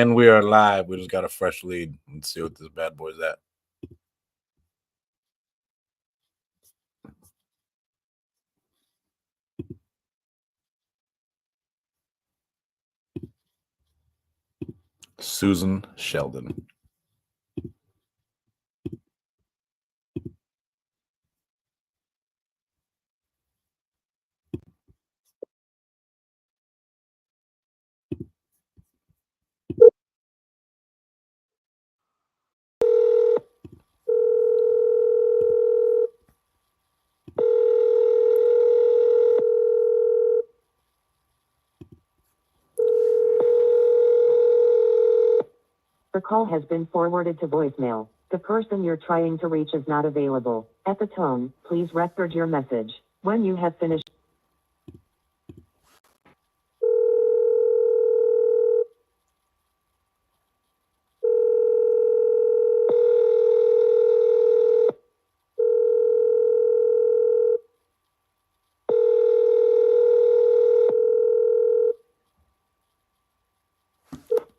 And we are live. We just got a fresh lead. Let's see what this bad boy's at. Susan Sheldon. The call has been forwarded to voicemail. The person you're trying to reach is not available. At the tone, please record your message. When you have finished.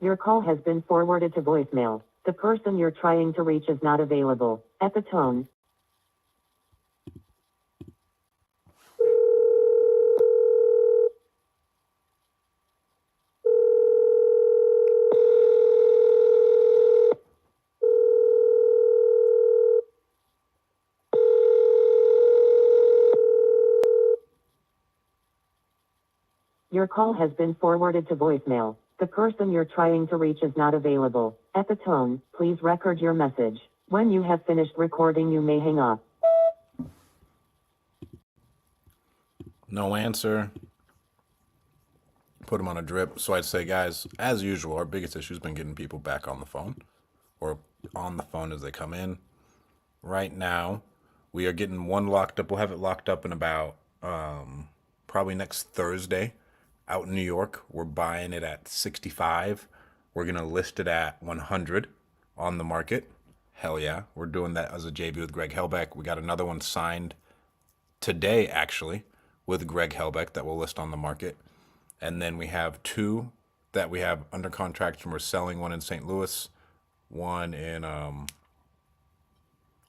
Your call has been forwarded to voicemail. The person you're trying to reach is not available. At the tone. Your call has been forwarded to voicemail. The person you're trying to reach is not available. At the tone, please record your message. When you have finished recording, you may hang up. No answer. Put him on a drip. So I'd say, guys, as usual, our biggest issue has been getting people back on the phone or on the phone as they come in. Right now, we are getting one locked up. We'll have it locked up in about probably next Thursday out in New York. We're buying it at 65. We're going to list it at 100 on the market. Hell yeah. We're doing that as a JV with Greg Helbeck. We got another one signed today, actually, with Greg Helbeck that will list on the market. And then we have two that we have under contract and we're selling, one in St. Louis, one in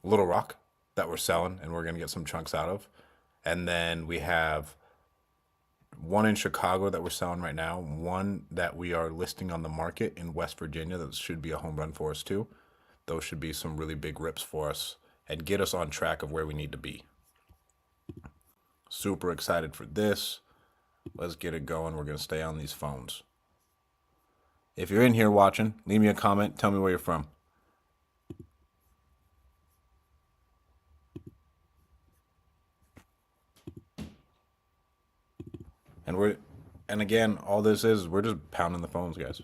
Little Rock that we're selling and we're going to get some chunks out of. And then we have one in Chicago that we're selling right now, one that we are listing on the market in West Virginia that should be a home run for us too. Those should be some really big rips for us and get us on track of where we need to be. Super excited for this. Let's get it going. We're going to stay on these phones. If you're in here watching, leave me a comment. Tell me where you're from. And again, all this is, we're just pounding the phones, guys.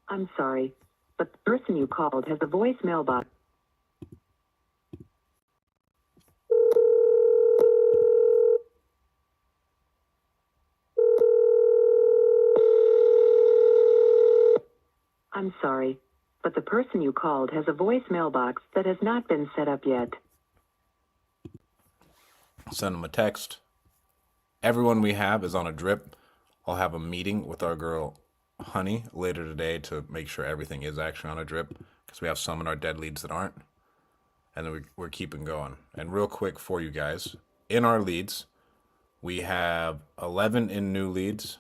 I'm sorry, but the person you called has a voicemail box. I'm sorry, but the person you called has a voicemail box that has not been set up yet. Send them a text. Everyone we have is on a drip. I'll have a meeting with our girl Honey later today to make sure everything is actually on a drip because we have some in our dead leads that aren't. And then we're keeping going. And real quick for you guys, in our leads, we have 11 in new leads,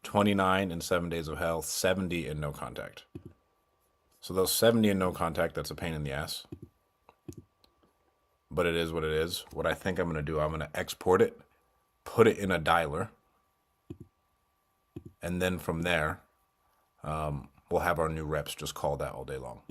29 in 7 days of hell, 70 in no contact. So those 70 in no contact, that's a pain in the ass. But it is what it is. What I think I'm going to do, I'm going to export it, put it in a dialer, and then from there, we'll have our new reps just call that all day long.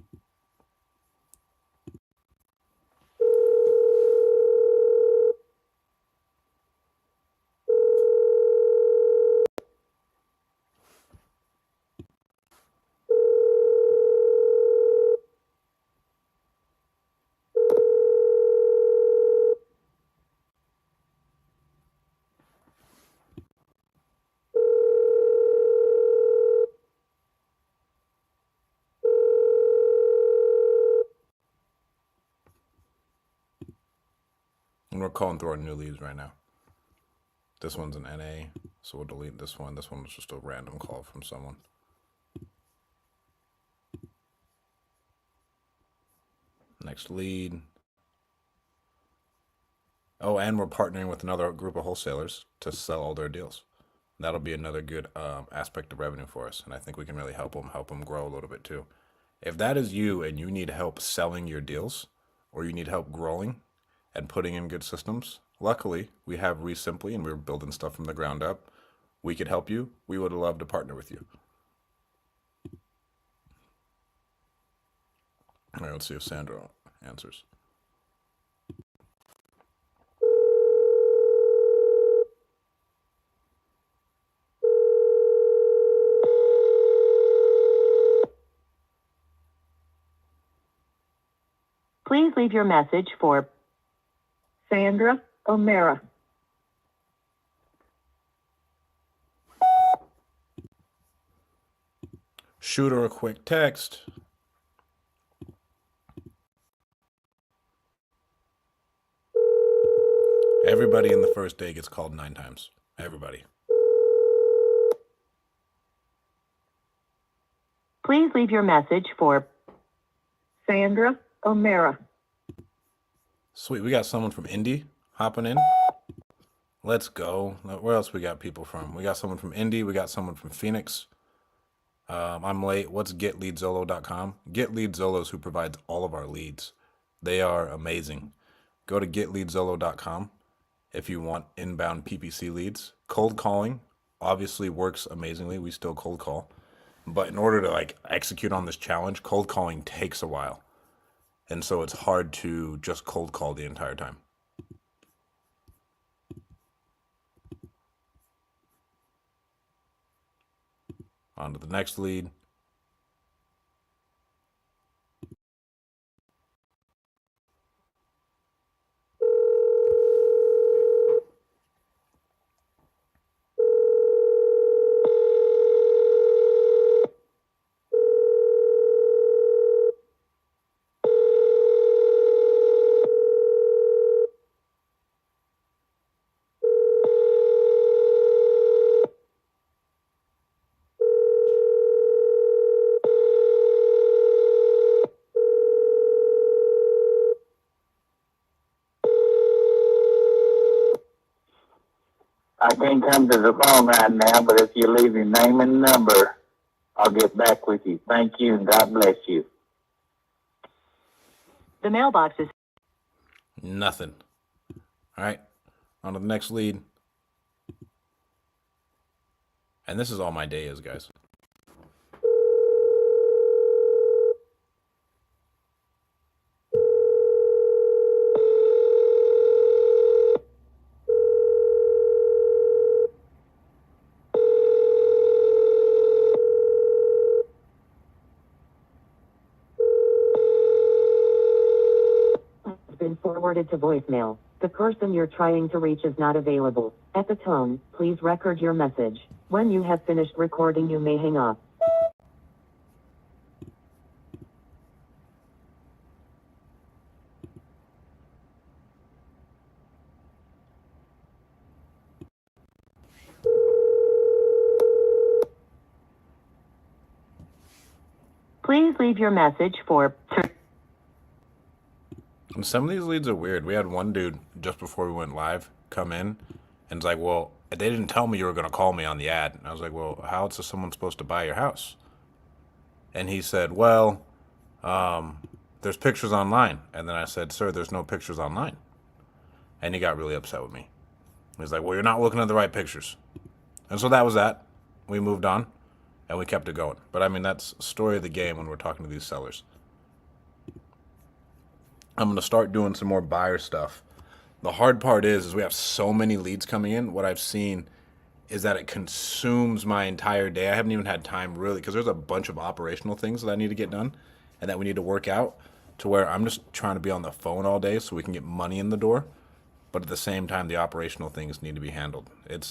calling through our new leads right now. This one's an NA, so we'll delete this one. This one was just a random call from someone. Next lead. Oh, and we're partnering with another group of wholesalers to sell all their deals. That'll be another good aspect of revenue for us, and I think we can really help them grow a little bit too. If that is you and you need help selling your deals, or you need help growing and putting in good systems, luckily we have Resimply and we're building stuff from the ground up. We could help you. We would love to partner with you. All right, let's see if Sandra answers. Please leave your message for Sandra O'Mara. Shoot her a quick text. Everybody in the first day gets called 9 times. Everybody. Please leave your message for Sandra O'Mara. Sweet, we got someone from Indy hopping in. Let's go. Where else we got people from? We got someone from Indy. We got someone from Phoenix. I'm late. What's getleadzolo.com? Get Lead Zolo is who provides all of our leads. They are amazing. Go to getleadzolo.com if you want inbound PPC leads. Cold calling obviously works amazingly. We still cold call. But in order to like execute on this challenge, cold calling takes a while. And so it's hard to just cold call the entire time. On to the next lead. I can't come to the phone right now, but if you leave your name and number, I'll get back with you. Thank you, and God bless you. The mailbox is Nothing. All right. On to the next lead. And this is all my day is, guys. been forwarded to voicemail. The person you're trying to reach is not available. At the tone, please record your message. When you have finished recording, you may hang up. Please leave your message for... And some of these leads are weird. We had one dude just before we went live come in and it's like, well, they didn't tell me you were going to call me on the ad. And I was like, well, how is someone supposed to buy your house? And he said, well, there's pictures online. And then I said, sir, there's no pictures online. And he got really upset with me. He's like, well, you're not looking at the right pictures. And so that was that. We moved on and we kept it going. But I mean, that's the story of the game when we're talking to these sellers. I'm going to start doing some more buyer stuff. The hard part is we have so many leads coming in. What I've seen is that it consumes my entire day. I haven't even had time really, because there's a bunch of operational things that I need to get done and that we need to work out, to where I'm just trying to be on the phone all day so we can get money in the door. But at the same time, the operational things need to be handled. It's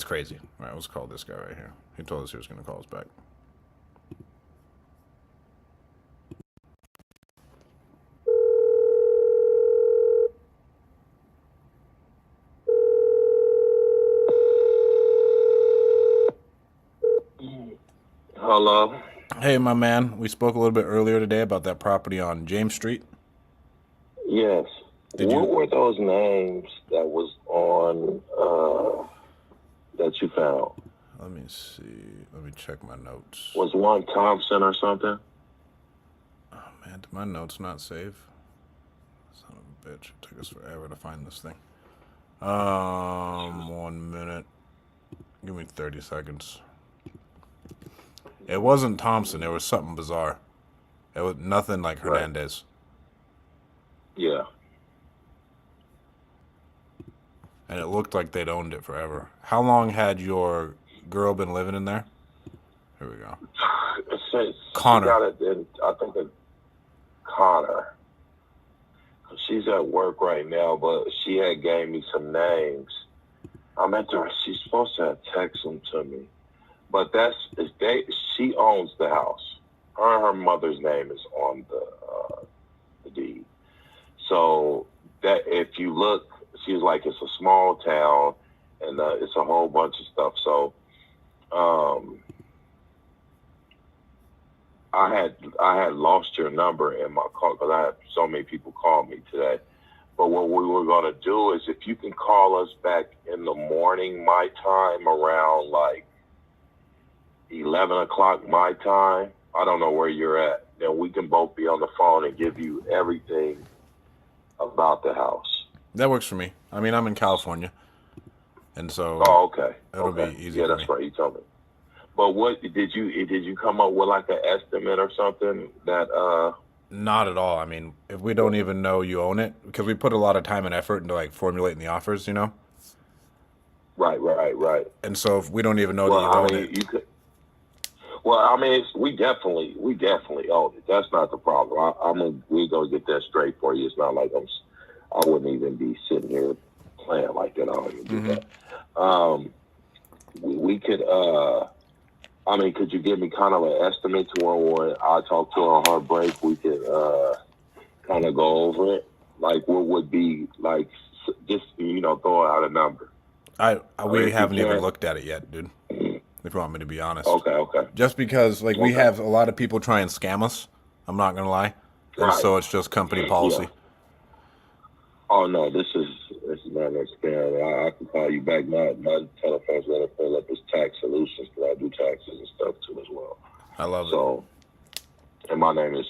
crazy. All right, let's call this guy right here. He told us he was going to call us back. Hello. Hey, my man. We spoke a little bit earlier today about that property on James Street. Yes. Did What you? were those names that was on that you found? Let me see. Let me check my notes. Was one Thompson or something? Oh man, did my notes not save? Son of a bitch! It took us forever to find this thing. 1 minute. Give me 30 seconds. It wasn't Thompson. It was something bizarre. It was nothing like Right. Hernandez. Yeah. And it looked like they'd owned it forever. How long had your girl been living in there? Here we go. It says Connor. She got it in, I think it's Connor. She's at work right now, but she had gave me some names. I meant to. She's supposed to have texted them to me, but she owns the house. Her mother's name is on the deed. So that if you look, she's like it's a small town, and it's a whole bunch of stuff. So, I had lost your number in my call because I had so many people call me today. But what we were going to do is if you can call us back in the morning, my time, around like 11 o'clock my time, I don't know where you're at, then we can both be on the phone and give you everything about the house. That works for me. I mean, I'm in California, and so Oh, okay. it'll Okay. be easy Yeah, for that's me. right. You told me. But what did you come up with like an estimate or something that Not at all. I mean, if we don't even know you own it, because we put a lot of time and effort into like formulating the offers, you know? Right. And so if we don't even know that Well, you I own mean, it, you could. Well, I mean, we definitely own it. That's not the problem. We're gonna get that straight for you. It's not like I wouldn't even be sitting here playing like that. I don't even do that. We could. I mean, could you give me kind of an estimate to when I talk to her on her break? We could kind of go over it. Like, what would be like? Just throw out a number. we If you haven't even can. looked at it yet, dude. If you want me to be honest. Okay. Just because like we Okay. have a lot of people try and scam us. I'm not gonna lie. And Right. so it's just company policy. Yeah. Oh no, this is not a scam. I can call you back. My telephone's gonna pull up as tax solutions because I do taxes and stuff too as well. I love it. So, and my name is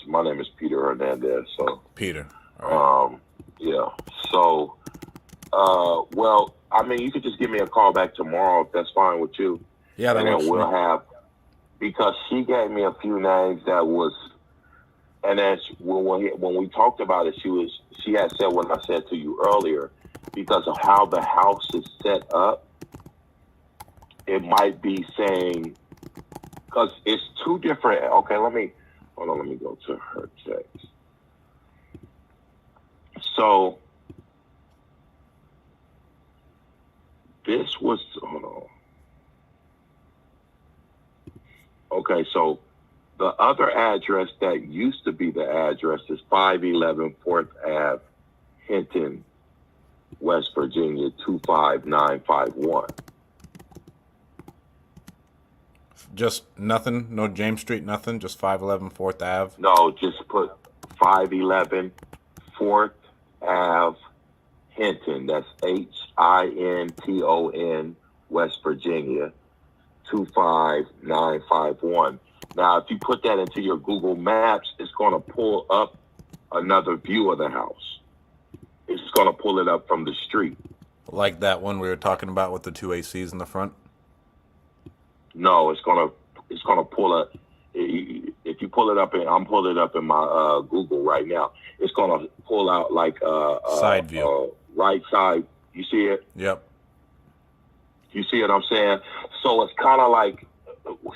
Peter Hernandez. So, Peter. All right. yeah. So, well, I mean, you could just give me a call back tomorrow if that's fine with you. Yeah, that And works then for we'll me. have, because she gave me a few names that was, and then when we talked about it, she had said what I said to you earlier, because of how the house is set up, it might be saying, because it's two different, okay, let me go to her text. So, this was, hold on. Okay, so the other address that used to be the address is 511 4th Ave, Hinton, West Virginia, 25951. Just nothing, no James Street, nothing, just 511 4th Ave. No, just put 511 4th Ave, Hinton. That's Hinton, West Virginia, 25951. Now, if you put that into your Google Maps, it's going to pull up another view of the house. It's going to pull it up from the street. Like that one we were talking about with the two ACs in the front. No, it's going to pull it. If you pull it up, I'm pulling it up in my Google right now. It's going to pull out like Side view. Right side. You see it? Yep. You see what I'm saying? So it's kind of like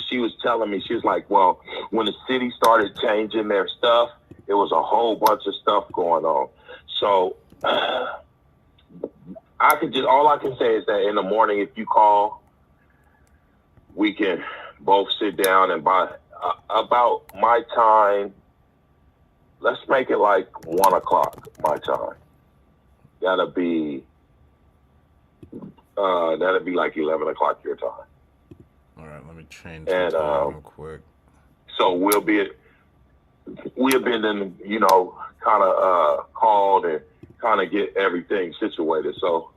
she was telling me, she was like, well, when the city started changing their stuff, there was a whole bunch of stuff going on. So all I can say is that in the morning, if you call, we can both sit down and by about my time, let's make it like 1 o'clock my time. That'll be like 11 o'clock your time. All right, let me change And, the time real quick. So we'll be then, you know, kind of called and kind of get everything situated. So,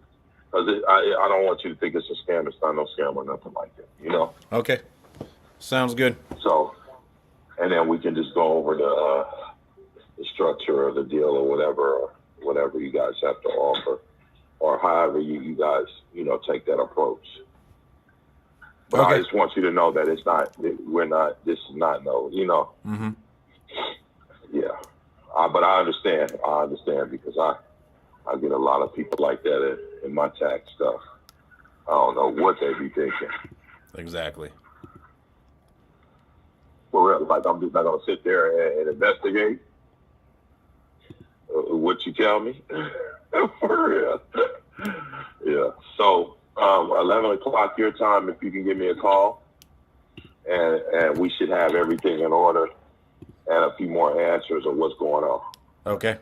because I don't want you to think it's a scam. It's not no scam or nothing like that, you know? Okay. Sounds good. So, and then we can just go over the structure of the deal or whatever you guys have to offer, or however you guys, you know, take that approach. But I Okay. just want you to know that it's not, this is not no, you know. Mm-hmm. Yeah. But I understand because I get a lot of people like that in my tax stuff. I don't know what they be thinking. Exactly. For real, like I'm just not gonna sit there and investigate what you tell me. For real. Yeah. So 11 o'clock your time, if you can give me a call, and we should have everything in order and a few more answers of what's going on. Okay.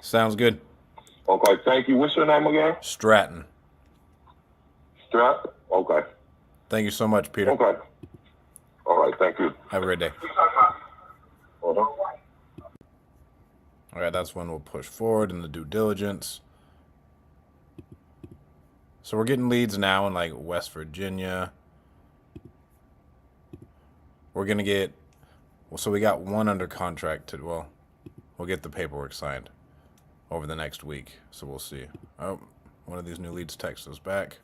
Sounds good. Okay. Thank you. What's your name again? Stratton. Stratt? Okay. Thank you so much, Peter. Okay. All right. Thank you. Have a great day. Uh-huh. All right, that's when we'll push forward in the due diligence. So we're getting leads now in like West Virginia. We're going to get, well, so we got one under contract to, well, we'll get the paperwork signed over the next week. So we'll see. Oh, one of these new leads texts us back.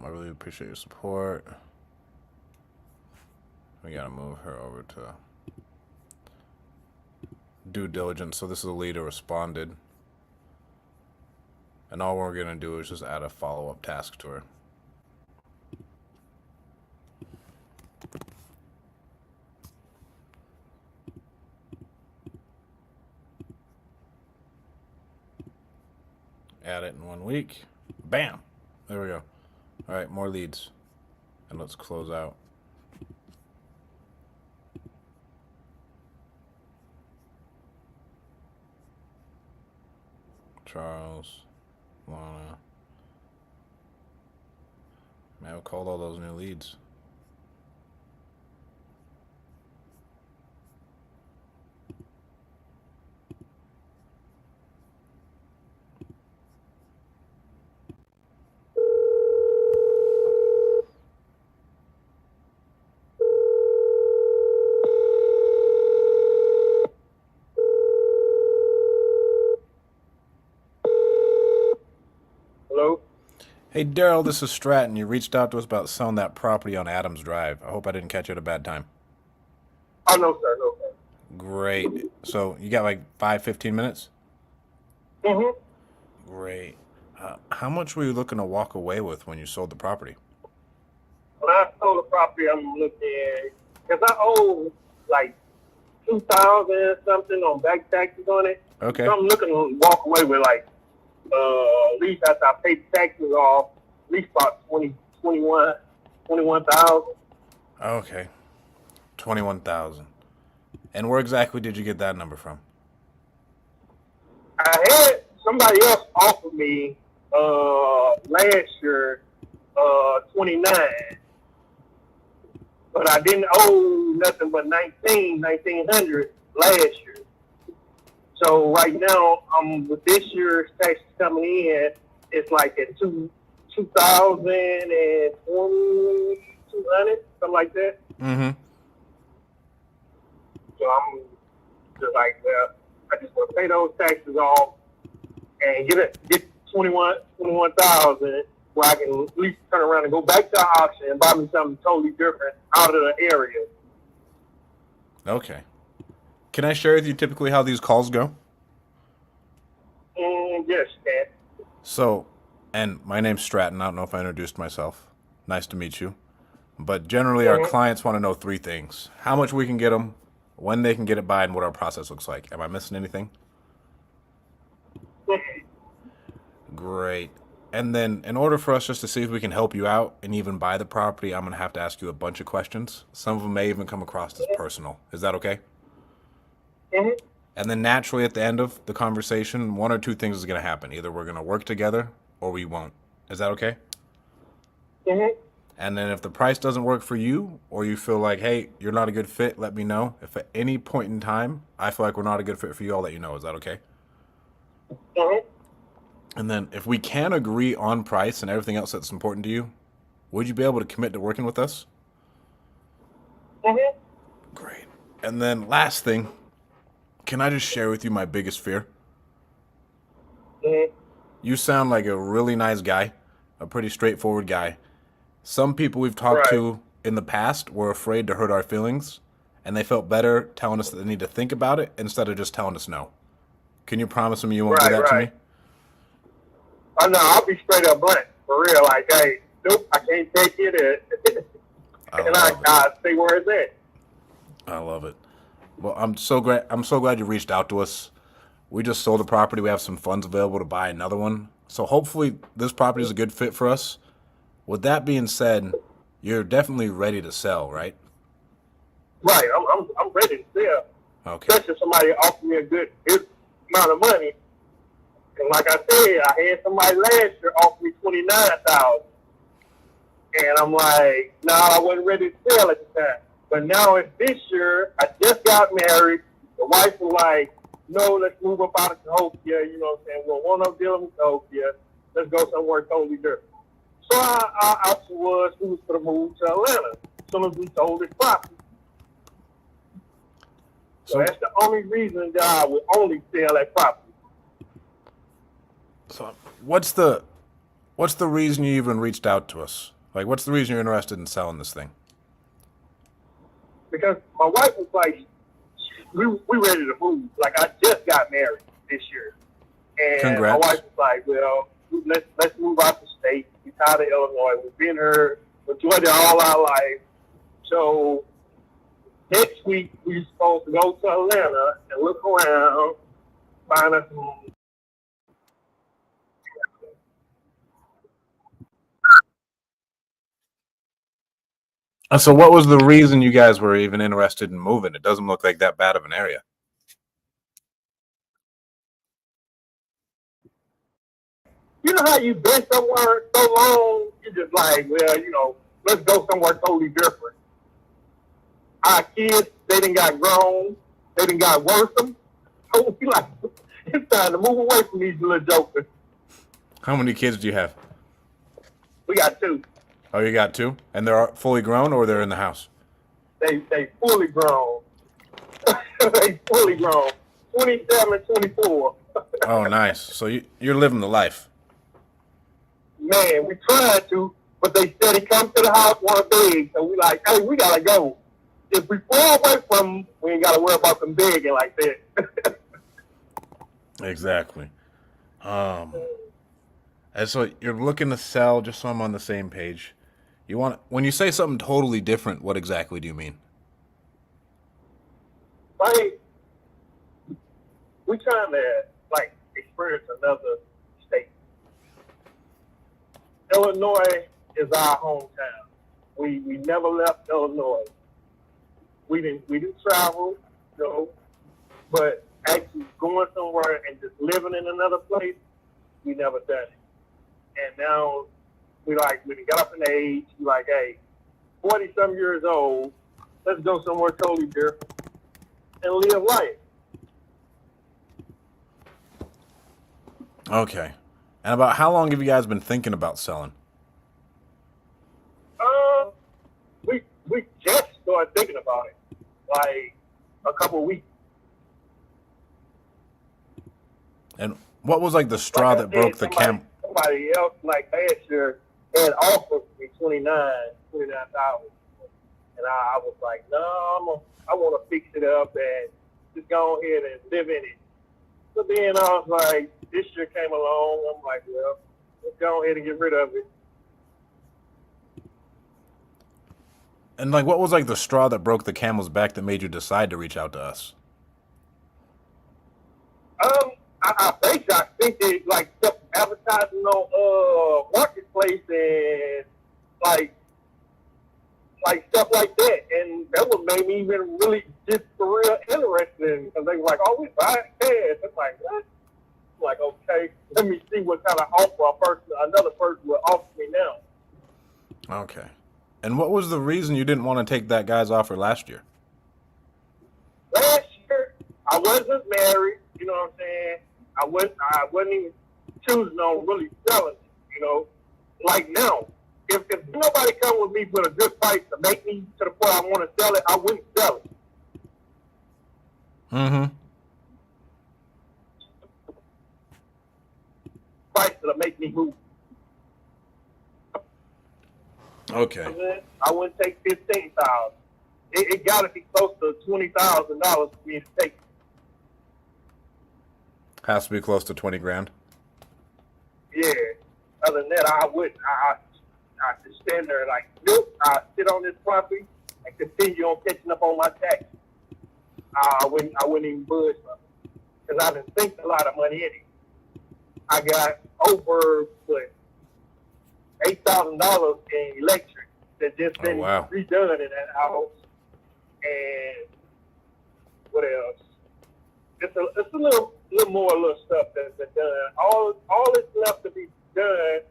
I really appreciate your support. We gotta move her over to due diligence. So this is a lead who responded. And all we're gonna do is just add a follow-up task to her. Add it in 1 week. Bam! There we go. All right, more leads. And let's close out. Charles, Lana. Man, we called all those new leads. Hello? Hey, Daryl, this is Stratton. You reached out to us about selling that property on Adams Drive. I hope I didn't catch you at a bad time. Oh, no, sir. No, sir. Great. So you got like 5-15 minutes? Mm-hmm. Great. How much were you looking to walk away with when you sold the property? When I sold the property, I'm looking, because I owe like 2,000 something on back taxes on it. Okay. So I'm looking to walk away with like, at least after I pay taxes off, at least about 21,000. Okay. 21,000. And where exactly did you get that number from? I had somebody else offer me last year 29, but I didn't owe nothing but 1,900 last year. So right now, with this year's taxes coming in, it's like at 2,020, 200, something like that. Mm-hmm. So I'm just like, well, I just want to pay those taxes off and get 21,000 where I can at least turn around and go back to the auction and buy me something totally different out of the area. Okay. Can I share with you typically how these calls go? Yes, Stan. So, and my name's Stratton. I don't know if I introduced myself. Nice to meet you. But generally, our clients want to know 3 things. How much we can get them, when they can get it by, and what our process looks like. Am I missing anything? Great. And then in order for us just to see if we can help you out and even buy the property, I'm going to have to ask you a bunch of questions. Some of them may even come across as personal. Is that okay? Mhm. And then naturally at the end of the conversation, one or two things is going to happen. Either we're going to work together or we won't. Is that okay? Mhm. And then if the price doesn't work for you or you feel like, hey, you're not a good fit, let me know. If at any point in time I feel like we're not a good fit for you, I'll let you know. Is that okay? Mhm. And then if we can agree on price and everything else that's important to you, would you be able to commit to working with us? Mhm. Great. And then last thing, can I just share with you my biggest fear? Mhm. You sound like a really nice guy, a pretty straightforward guy. Some people we've talked Right. to in the past were afraid to hurt our feelings, and they felt better telling us that they need to think about it instead of just telling us no. Can you promise me you won't do Right. that to Right. me? Oh no, I'll be straight up blunt for real. Like, hey, nope, I can't take it. I And love it. I say where it's at. I love it. Well, I'm so glad. I'm so glad you reached out to us. We just sold a property. We have some funds available to buy another one. So hopefully this property is a good fit for us. With that being said, you're definitely ready to sell, right? Right. I'm ready to sell. Okay. Especially if somebody offered me a good amount of money. And like I said, I had somebody last year offer me $29,000. And I'm like, no, I wasn't ready to sell at the time. But now it's this year. I just got married. The wife was like, no, let's move up out of Cahokia. You know what I'm saying? We don't want no dealing with Cahokia. Let's go somewhere totally different. So our option was we was going to move to Atlanta as soon as we sold this property. So that's the only reason that I would only sell that property. So what's the reason you even reached out to us? Like, what's the reason you're interested in selling this thing? Because my wife was like, we ready to move. Like, I just got married this year. And Congrats. my wife was like, well, let's move out the state. We're tired of Illinois. We've been here. We've enjoyed it all our life. So next week, we're supposed to go to Atlanta and look around, find us some. So what was the reason you guys were even interested in moving? It doesn't look like that bad of an area. You know how you've been somewhere so long, you're just like, well, let's go somewhere totally different. Our kids, they done got grown. They done got worse. So we like, it's time to move away from these little jokers. How many kids do you have? We got two. Oh, you got two? And they're fully grown or they're in the house? They fully grown. They fully grown. 27 and 24. Oh, nice. So you're living the life. Man, we tried to, but they said he come to the house one day. So we like, hey, we got to go. If we fall away from them, we ain't got to worry about them begging like that. Exactly. And so you're looking to sell, just so I'm on the same page. You want, when you say something totally different, what exactly do you mean? Like, we trying to, like, experience another state. Illinois is our hometown. We never left Illinois. We didn't travel, but actually going somewhere and just living in another place, we never done it. And now we done got up in age, we like, hey, 40-some years old, let's go somewhere totally different and live life. Okay. And about how long have you guys been thinking about selling? We just started thinking about it, like a couple of weeks. And what was like the straw Like I that said, broke the camel? Somebody else, like last year, had offered me $29,000. And I was like, no, I want to fix it up and just go ahead and live in it. So then I was like, this year came along. I'm like, well, let's go ahead and get rid of it. And like, what was like the straw that broke the camel's back that made you decide to reach out to us? I think they like kept advertising advertising on Marketplace and like stuff like that, and that what made me even really just for real interested because they were like, "Oh, we buy it cash." I'm like, "What?" I'm like, "Okay, let me see what kind of offer another person will offer me now." Okay. And what was the reason you didn't want to take that guy's offer last year? Last year, I wasn't married. You know what I'm saying? I wasn't even choosing on really selling it. You know, like now. If nobody come with me with a good price to make me to the point I want to sell it, I wouldn't sell it. Mm-hmm. Price that'll make me move. Okay. I wouldn't take $15,000. It got to be close to $20,000 for me to take it. Has to be close to 20 grand. Yeah. Other than that, I wouldn't. I just stand there like, nope, I sit on this property and continue on catching up on my taxes. I wouldn't even budge from it. Because I didn't think a lot of money in it. I got over, $8,000 in electric that just been redone in that house. And what else? It's a little more stuff that's been done. All that's left to be done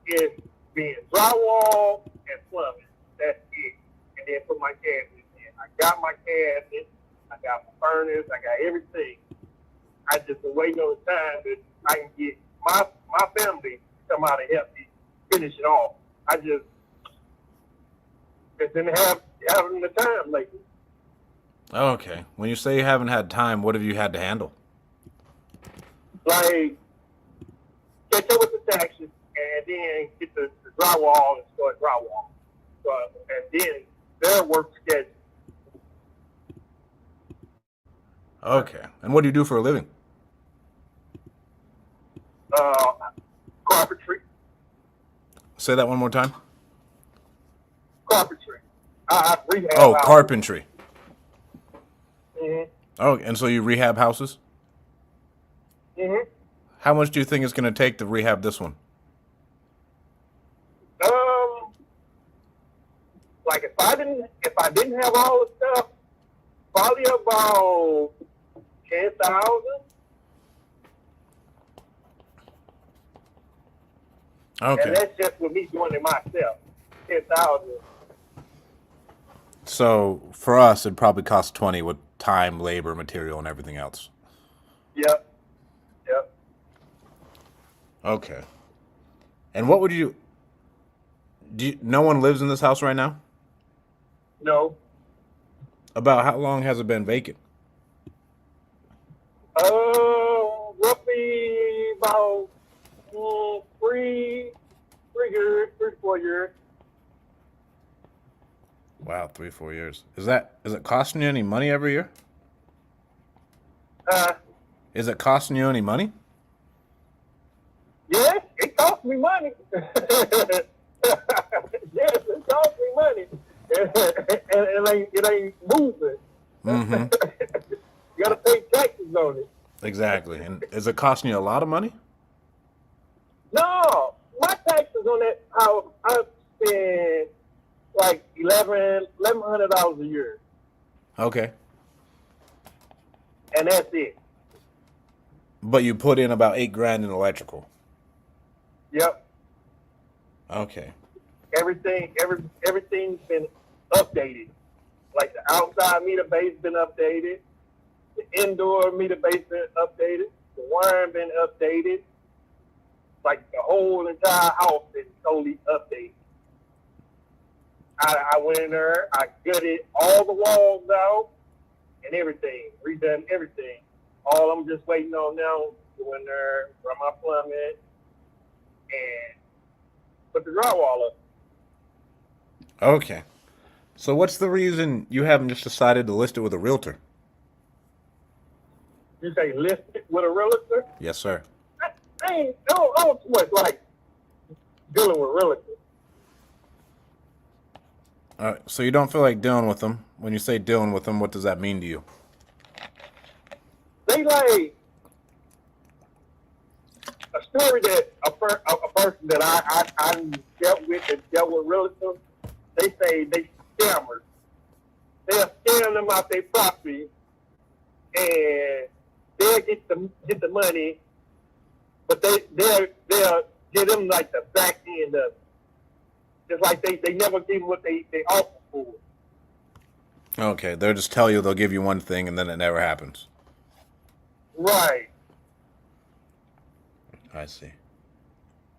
is being drywall and plumbing. That's it. And then put my cabinets in. I got my cabinets. I got my furnace. I got everything. I just been waiting on the time that I can get my family to come out and help me finish it off. I just didn't have having the time lately. Okay. When you say you haven't had time, what have you had to handle? Like, catch up with the taxes and then get the drywall and start drywall. And then their work schedule. Okay. And what do you do for a living? Carpentry. Say that one more time. Carpentry. I rehab Oh, houses. carpentry. Mm-hmm. Oh, and so you rehab houses? Mm-hmm. How much do you think it's going to take to rehab this one? Like if I didn't have all the stuff, probably about 10,000. Okay. And that's just with me doing it myself. 10,000. So for us, it'd probably cost 20 with time, labor, material, and everything else. Yep. Okay. And what would you? No one lives in this house right now? No. About how long has it been vacant? Roughly about 3 years, 4 years. Wow, 3-4 years. Is it costing you any money every year? Is it costing you any money? Yes, it costs me money. Yes, it costs me money. And it ain't moving. Mm-hmm. You gotta pay taxes on it. Exactly. And is it costing you a lot of money? No, my taxes on that house, I spend like $1,100 a year, Okay. and that's it. But you put in about 8 grand in electrical. Yep. Okay. Everything's been updated. Like the outside meter base been updated, the indoor meter base been updated, the wiring been updated. Like the whole entire house been totally updated. I went in there, I gutted all the walls out and everything, redone everything. All I'm just waiting on now, go in there, run my plumbing, and put the drywall up. Okay. So what's the reason you haven't just decided to list it with a realtor? You say list it with a realtor? Yes, sir. I don't too much like dealing with realtors. All right. So you don't feel like dealing with them. When you say dealing with them, what does that mean to you? They like a story that a person that I dealt with relatives, they say they scammers. They'll scam them out their property, and they'll get the money, but they'll give them like the back end of it. Just like they never give them what they offer for. Okay, they'll just tell you they'll give you one thing and then it never happens. Right. I see.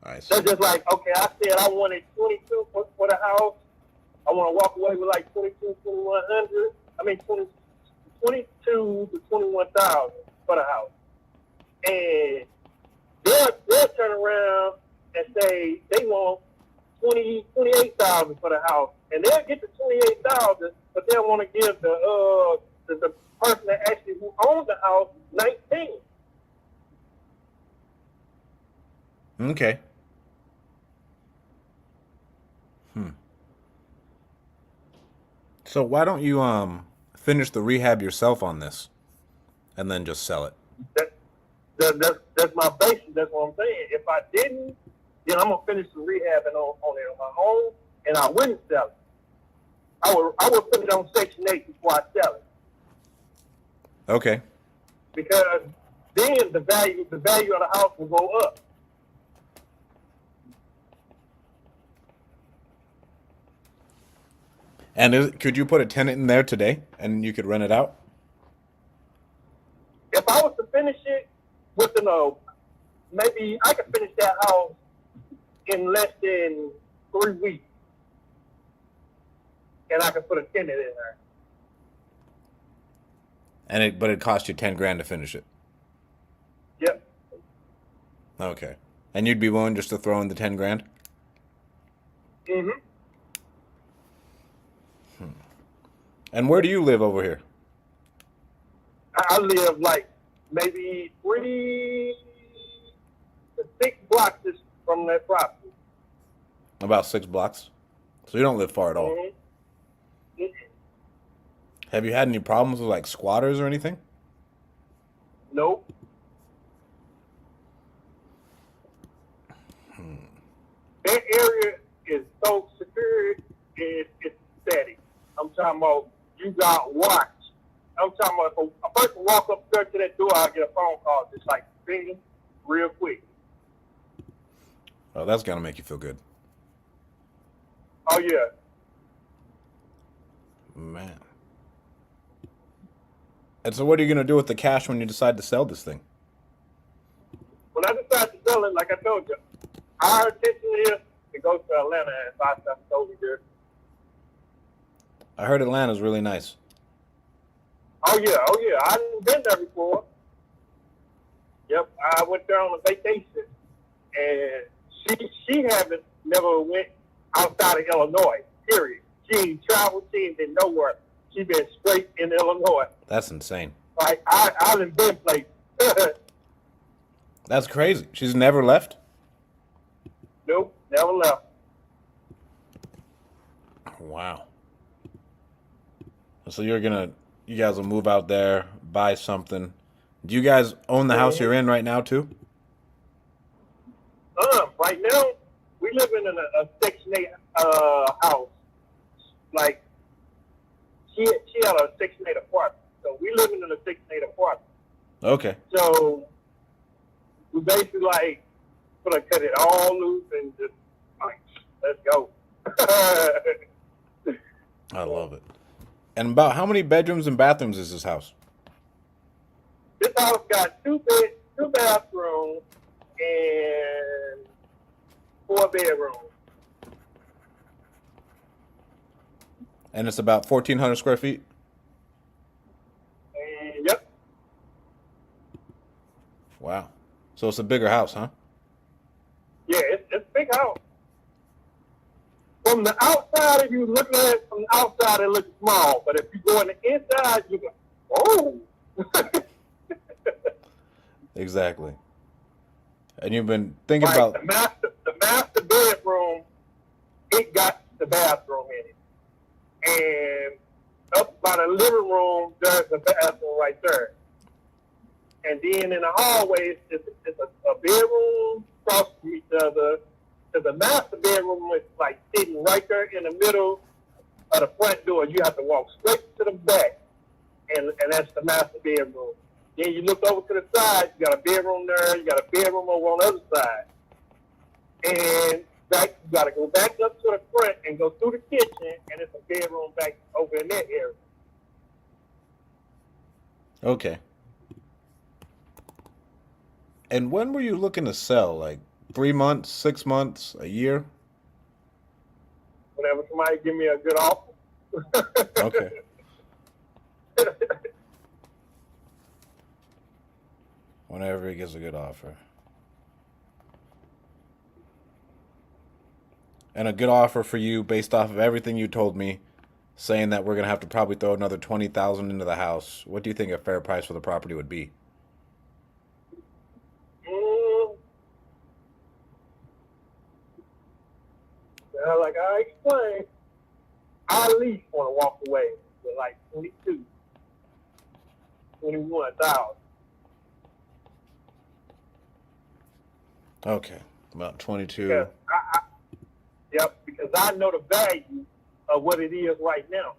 That's just like, okay, I said I wanted 22 for the house. I want to walk away with like 2100. I mean, 22 to 21,000 for the house. And they'll turn around and say they want 28,000 for the house. And they'll get the 28,000, but they'll want to give the person that actually who owns the house 19. Okay. So why don't you finish the rehab yourself on this, and then just sell it? That's my basis. That's what I'm saying. If I didn't, then I'm gonna finish the rehabbing on it on my own, and I wouldn't sell it. I would put it on Section 8 before I sell it. Okay. Because then the value of the house will go up. And could you put a tenant in there today, and you could rent it out? If I was to finish it within maybe I could finish that house in less than 3 weeks, and I could put a tenant in there. But it cost you $10,000 to finish it. Yep. Okay. And you'd be willing just to throw in the $10,000? Mm-hmm. And where do you live over here? I live like maybe 3 to 6 blocks from that property. About 6 blocks. So you don't live far at all. Mm-hmm. Have you had any problems with like squatters or anything? Nope. That area is so secure, it's steady. I'm talking about you got watch. I'm talking about if a person walk up there to that door, I'll get a phone call just like binging real quick. Oh, that's gotta make you feel good. Oh yeah. Man. And so what are you gonna do with the cash when you decide to sell this thing? When I decide to sell it, like I told you, our intention is to go to Atlanta and buy something over there. I heard Atlanta's really nice. Oh yeah. I didn't been there before. Yep, I went there on a vacation, and she haven't never went outside of Illinois. Period. She ain't traveled. She ain't been nowhere. She been straight in Illinois. That's insane. Like I done been places. That's crazy. She's never left? Nope, never left. Wow. So you guys will move out there, buy something. Do you guys own the house you're in right now too? Right now we living in a Section 8 house. Like she had a Section 8 apartment, so we living in a Section 8 apartment. Okay. So we basically like gonna cut it all loose and just like let's go. I love it. And about how many bedrooms and bathrooms is this house? This house got 2 bathrooms and 4 bedrooms. And it's about 1,400 square feet? And yep. Wow. So it's a bigger house, huh? Yeah, it's a big house. From the outside, if you look at it from the outside, it looks small. But if you go on the inside, you go, oh. Exactly. And you've been thinking Like about... the master bedroom, it got the bathroom in it. And up by the living room, there's a bathroom right there. And then in the hallway, it's a bedroom, across from each other. Because the master bedroom was like sitting right there in the middle of the front door. You have to walk straight to the back, and that's the master bedroom. Then you look over to the side, you got a bedroom there, you got a bedroom over on the other side. And back, you got to go back up to the front and go through the kitchen, and it's a bedroom back over in that area. Okay. And when were you looking to sell? Like 3 months, 6 months, a year? Whenever somebody give me a good offer. Okay. Whenever he gets a good offer. And a good offer for you based off of everything you told me, saying that we're going to have to probably throw another 20,000 into the house. What do you think a fair price for the property would be? Like I explained, I at least want to walk away with like 21,000. Okay. About 22. Because because I know the value of what it is right now,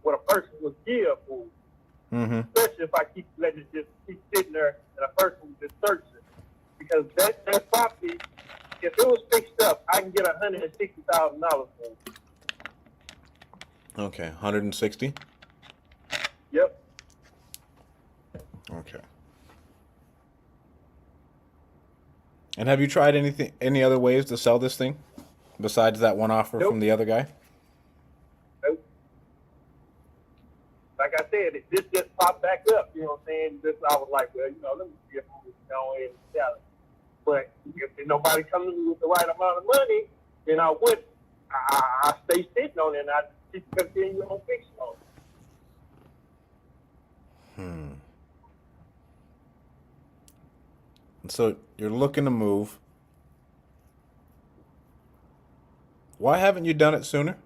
what a person would give for. Mm-hmm. Especially if I keep letting it just keep sitting there and a person just searching. Because that property, if it was fixed up, I can get $160,000 for it. Okay. 160? Yep. Okay. And have you tried any other ways to sell this thing besides that one offer Nope. from the other guy? Nope. Like I said, this just popped back up. You know what I'm saying? I was like, well, let me see if I can go ahead and sell it. But if nobody comes to me with the right amount of money, then I wouldn't. I stay sitting on it, and I just continue on fixing on it. And so you're looking to move. Why haven't you done it sooner?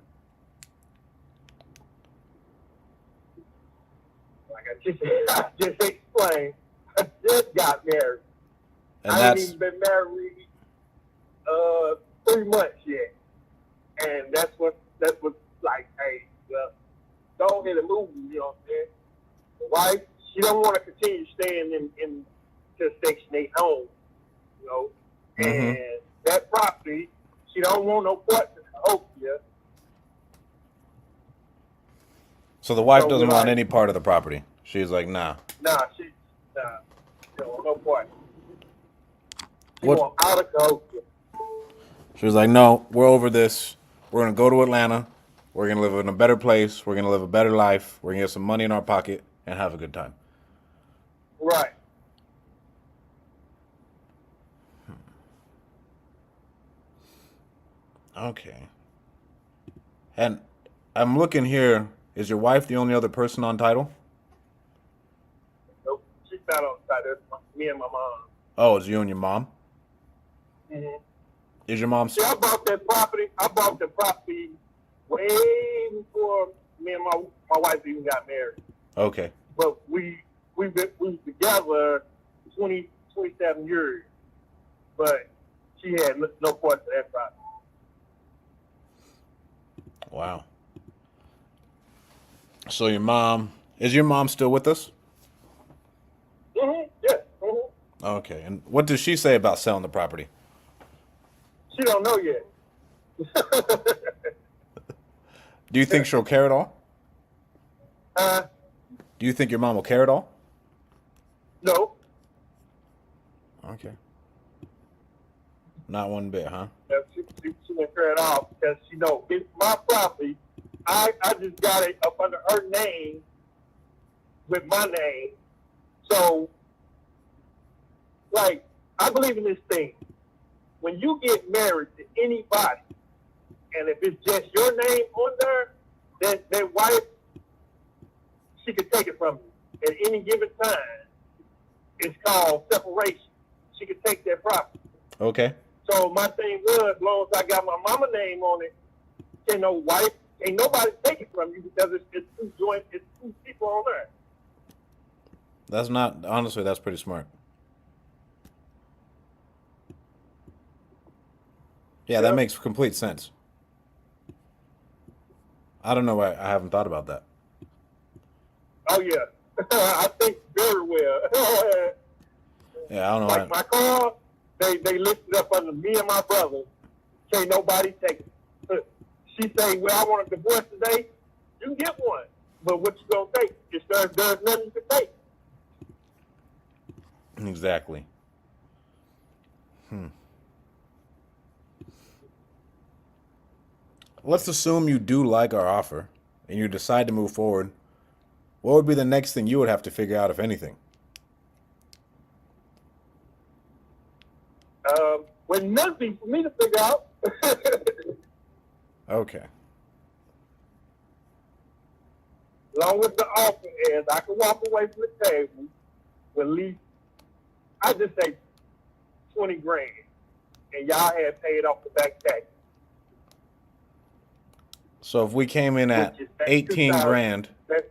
Like I just explained, I just got married. And I that's ain't even been married 3 months yet, and that's what like, hey, well, go ahead and move. You know what I'm saying? The wife, she don't want to continue staying in to Section 8 home, and that property, she don't want no part to hope you. so the wife So doesn't we're want like- any part of the property. She's like, nah. She don't want no part. She What? want out of Cahokia. She was like, no, we're over this. We're going to go to Atlanta. We're going to live in a better place. We're going to live a better life. We're going to get some money in our pocket and have a good time. Right. Okay. And I'm looking here. Is your wife the only other person on title? Nope. She's not on site. There's me and my mom. Oh, it's you and your mom? Mm-hmm. Is your mom... See, I bought the property way before me and my wife even got married. Okay. But we was together 27 years. But she had no part of that property. Wow. So is your mom still with us? Mm-hmm. Yes. Mm-hmm. Okay. And what does she say about selling the property? She don't know yet. Do you think she'll care at all? Uh, Do you think your mom will care at all? no. Okay. Not one bit, huh? She didn't care at all because she know it's my property. I just got it up under her name with my name. So, like, I believe in this thing. When you get married to anybody, and if it's just your name on there, then that wife, she can take it from you at any given time. It's called separation. She can take that property. Okay. So my thing was, as long as I got my mama name on it, ain't no wife, ain't nobody take it from you because it's two people on there. Honestly, that's pretty smart. Yeah, that Yep. makes complete sense. I don't know why I haven't thought about that. Oh yeah, I think very well. Yeah, I don't know Like why. my car, they listed up under me and my brother. Can't nobody take it. She say, "Well, I want a divorce today. You can get one, but what you gonna take? If there's nothing to take." Exactly. Let's assume you do like our offer and you decide to move forward. What would be the next thing you would have to figure out, if anything? Well, nothing for me to figure out. Okay. As long as the offer is, I can walk away from the table with at least, I just say 20 grand, and y'all had paid off the back tax, So if we came in at which is that's 18 $2,000. grand, That's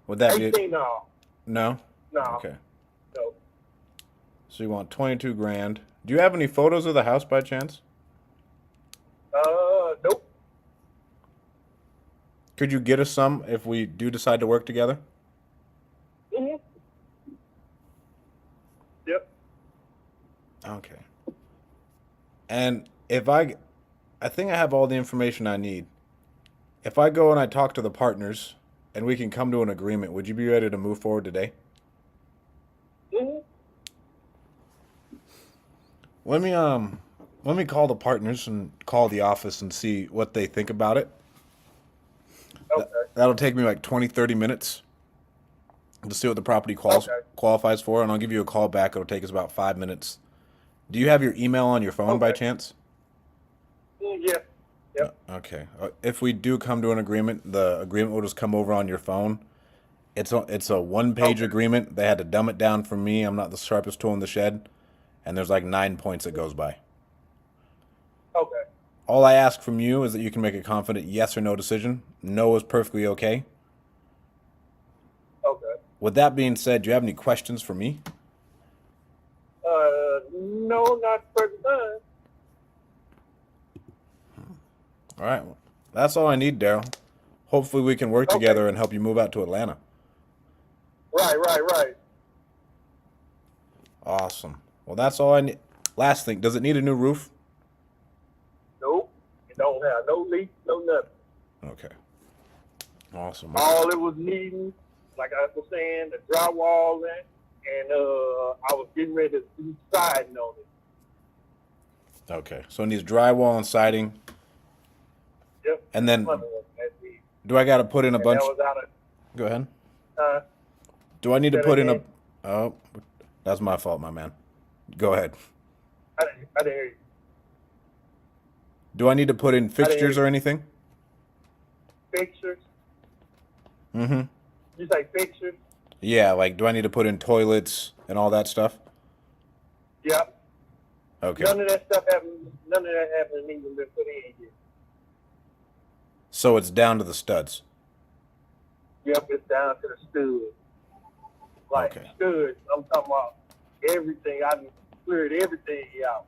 would that be 18. No, no? no, Okay. no. So you want 22 grand. Do you have any photos of the house by chance? Nope. Could you get us some if we do decide to work together? Mm-hmm. Yep. Okay. And if I think I have all the information I need. If I go and I talk to the partners and we can come to an agreement, would you be ready to move forward today? Mm-hmm. Let me call the partners and call the office and see what they think about it. Okay. That'll take me like 20, 30 minutes to see what the property Okay. qualifies for, and I'll give you a call back. It'll take us about 5 minutes. Do you have your email on your phone by Okay. chance? Yeah. Yep. Okay. If we do come to an agreement, the agreement will just come over on your phone. It's a one-page Okay. agreement. They had to dumb it down for me. I'm not the sharpest tool in the shed, and there's like 9 points that goes by. Okay. All I ask from you is that you can make a confident yes or no decision. No is perfectly okay. Okay. With that being said, do you have any questions for me? No, not for the time. All right. Well, that's all I need, Daryl. Hopefully we can work Okay. together and help you move out to Atlanta. Right. Awesome. Well, that's all I need. Last thing, does it need a new roof? Nope. It don't have no leak, no nothing. Okay. Awesome. All it was needing, like I was saying, the drywall and I was getting ready to do siding on it. Okay. So it needs drywall and siding. Yep. And then Plumbing work, that's it. do I got to put in a And bunch? that was out of Go ahead. uh, Do I need to Say put that in a? again? Oh, that's my fault, my man. Go ahead. I didn't hear you. Do I need to put in fixtures hear or anything? Fixtures. Mm-hmm. You say fixtures? Yeah, like do I need to put in toilets and all that stuff? Yep. Okay. None of that hasn't even been put in yet. So it's down to the studs. Yep, it's down to the studs. Like Okay. studs, I'm talking about everything. I cleared everything out.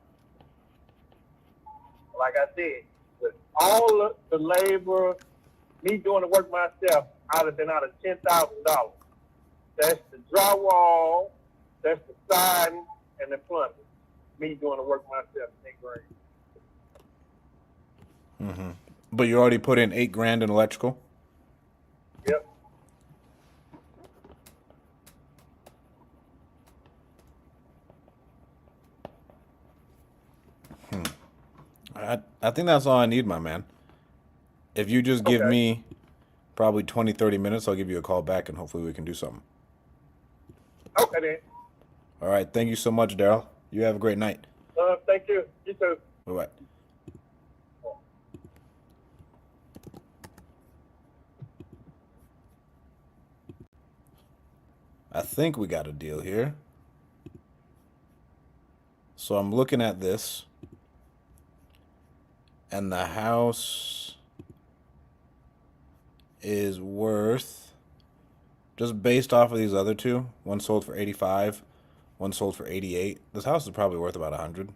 Like I said, with all of the labor, me doing the work myself, I'd have been out of $10,000. That's the drywall, that's the siding, and the plumbing. Me doing the work myself, 10 grand. Mm-hmm. But you already put in 8 grand in electrical? Yep. I think that's all I need, my man. If you just give Okay. me probably 20, 30 minutes, I'll give you a call back and hopefully we can do something. Okay then. All right. Thank you so much, Daryl. You have a great night. Thank you. You too. Bye-bye. I think we got a deal here. So I'm looking at this, and the house is worth, just based off of these other two, one sold for 85, one sold for 88. This house is probably worth about 100.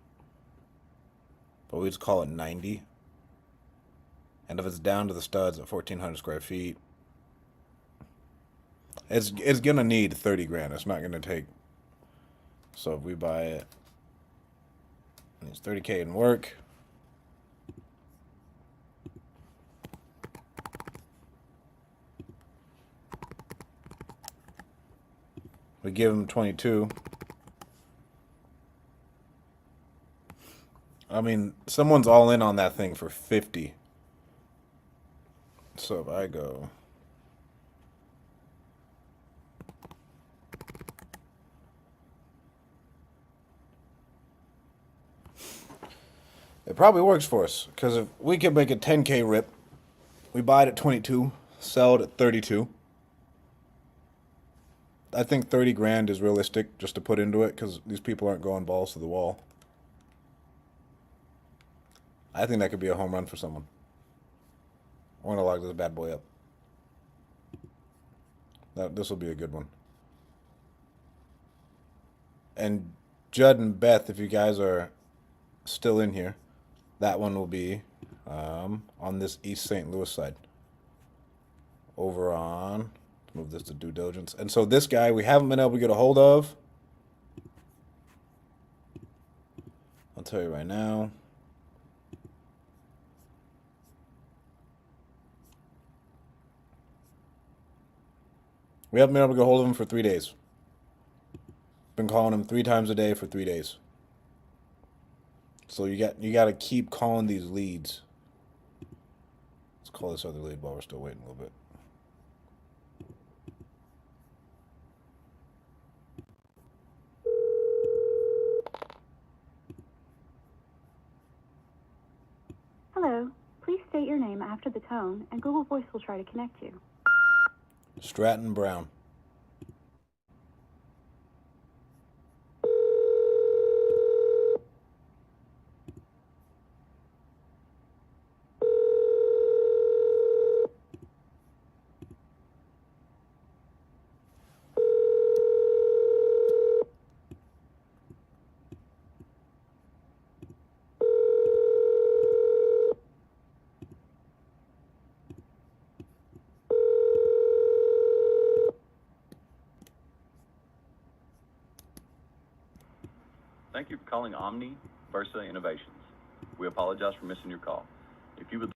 but we just call it 90. And if it's down to the studs at 1,400 square feet, it's gonna need 30 grand. It's not gonna take. So if we buy it, it's 30K in work. We give him 22. I mean, someone's all in on that thing for 50. So if I go, it probably works for us because if we can make a 10K rip, we buy it at 22, sell it at 32. I think 30 grand is realistic just to put into it because these people aren't going balls to the wall. I think that could be a home run for someone. We're gonna lock this bad boy up. This will be a good one. And Judd and Beth, if you guys are still in here, that one will be on this East St. Louis side. Over on, let's move this to due diligence. And so this guy we haven't been able to get a hold of. I'll tell you right now. We haven't been able to get a hold of him for 3 days. Been calling him 3 times a day for 3 days. So you got to keep calling these leads. Let's call this other lead while we're still waiting a little bit. Hello. Please state your name after the tone, and Google Voice will try to connect you. Stratton Brown. Thank you for calling Omni Versa Innovations. We apologize for missing your call. If you would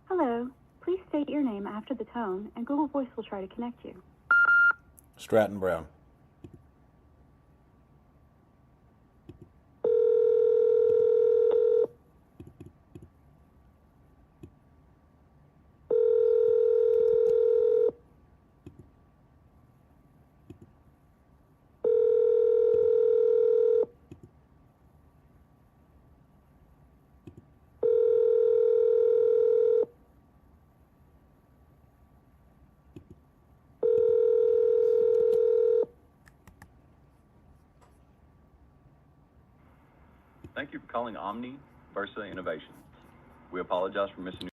Hello. Please state your name after the tone, and Google Voice will try to connect you. Stratton Brown. Thank you for calling Omni Versa Innovations. We apologize for missing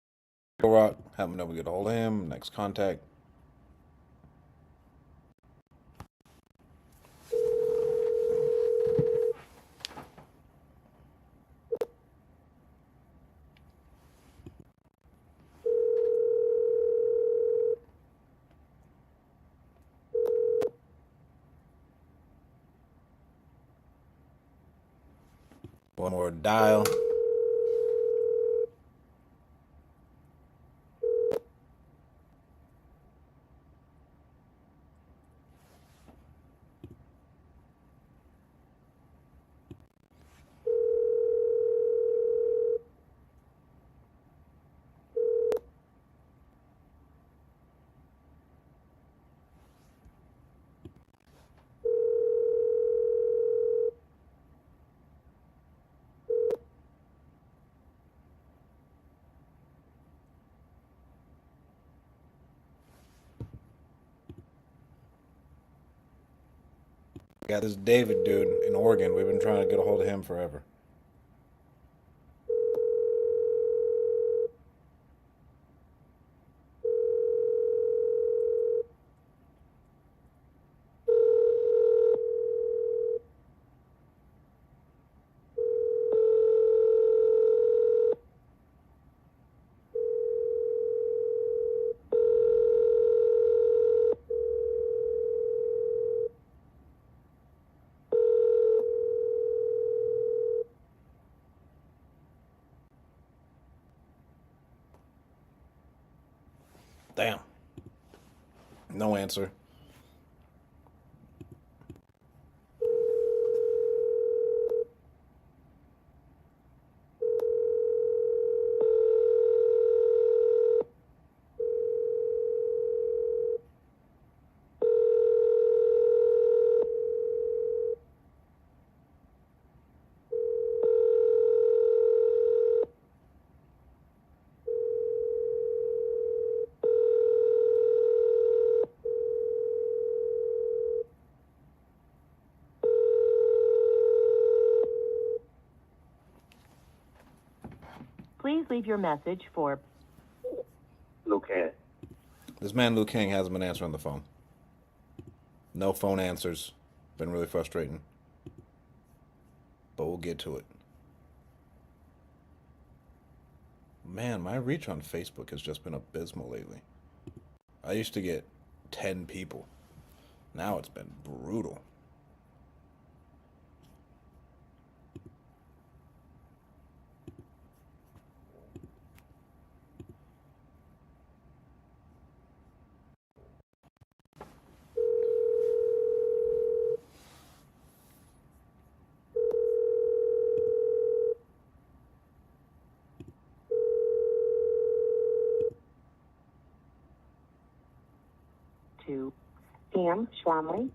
Go Rock. Haven't been able to get a hold of him. Next contact. One more dial. Got this David dude in Oregon. We've been trying to get a hold of him forever. No answer. Please leave your message for Okay. This man Liu King hasn't been answering the phone. No phone answers. Been really frustrating. But we'll get to it. Man, my reach on Facebook has just been abysmal lately. I used to get 10 people. Now it's been brutal. to Pam Schwamley.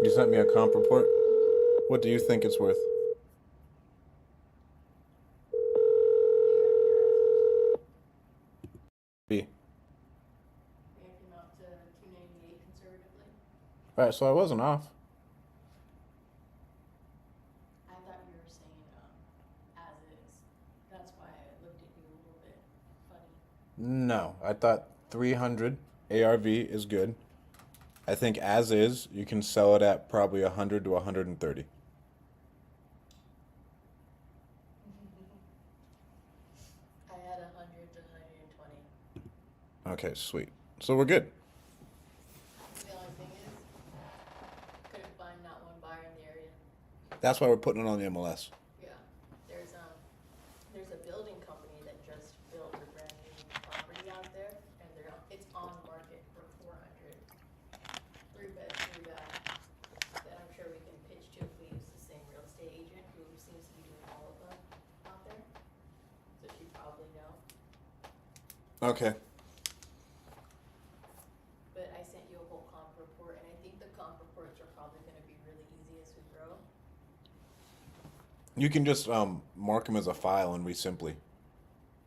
You sent me a comp report? What do you think it's worth? B. Came out to 298 conservatively. Alright, so I wasn't off. I thought you were saying as is. That's why I looked at you a little bit funny. No, I thought 300 ARV is good. I think as is, you can sell it at probably 100 to 130. I had 100 to 120. Okay, sweet. So we're good. The only thing is, couldn't find not one buyer in the area. That's why we're putting it on the MLS. Yeah, there's a building company that just built a brand new property out there, and it's on market for 400. 3-bed, 3-bath. That I'm sure we can pitch to if we use the same real estate agent who seems to be doing all of them out there. So she probably know. Okay. But I sent you a whole comp report, and I think the comp reports are probably going to be really easy as we grow. You can just mark them as a file and resimply.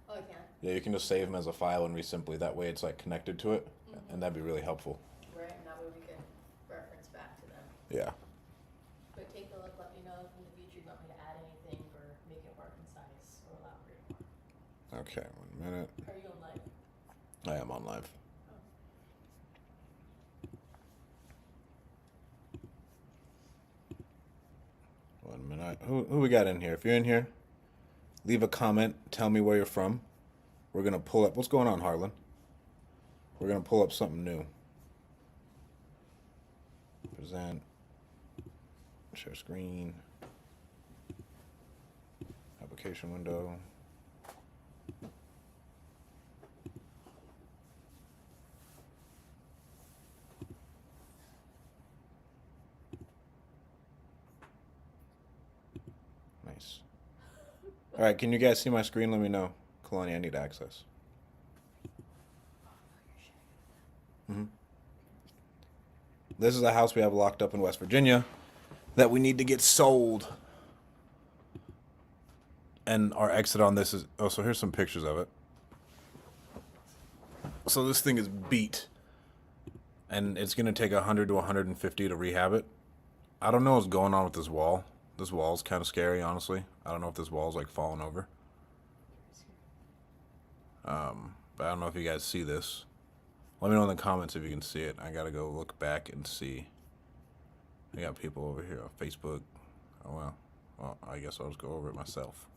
Oh, I can. Yeah, you can just save them as a file and resimply. That way, it's like connected to it, and that'd be really helpful. Right, and that way we can reference back to them. Yeah. But take a look, let me know if in the future you want me to add anything or make it more concise or elaborate more. Okay. 1 minute. Are you on live? I am on live. Oh. 1 minute. Who we got in here? If you're in here, leave a comment. Tell me where you're from. We're gonna pull up. What's going on, Harlan? We're gonna pull up something new. Present. Share screen. Application window. Nice. All right, can you guys see my screen? Let me know. Kalani, I need access. This is a house we have locked up in West Virginia that we need to get sold. And our exit on this is... Oh, so here's some pictures of it. So this thing is beat. And it's going to take 100 to 150 to rehab it. I don't know what's going on with this wall. This wall's kind of scary, honestly. I don't know if this wall's like falling over. But I don't know if you guys see this. Let me know in the comments if you can see it. I gotta go look back and see. I got people over here on Facebook. Oh well. Well, I guess I'll just go over it myself.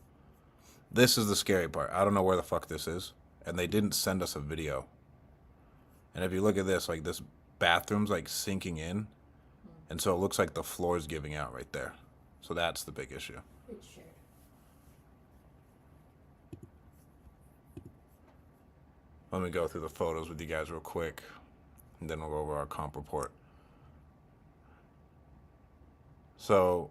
This is the scary part. I don't know where the fuck this is. And they didn't send us a video. And if you look at this, like this bathroom's like sinking in. And so it looks like the floor's giving out right there. So that's the big issue. It's shared. Let me go through the photos with you guys real quick, and then we'll go over our comp report. So,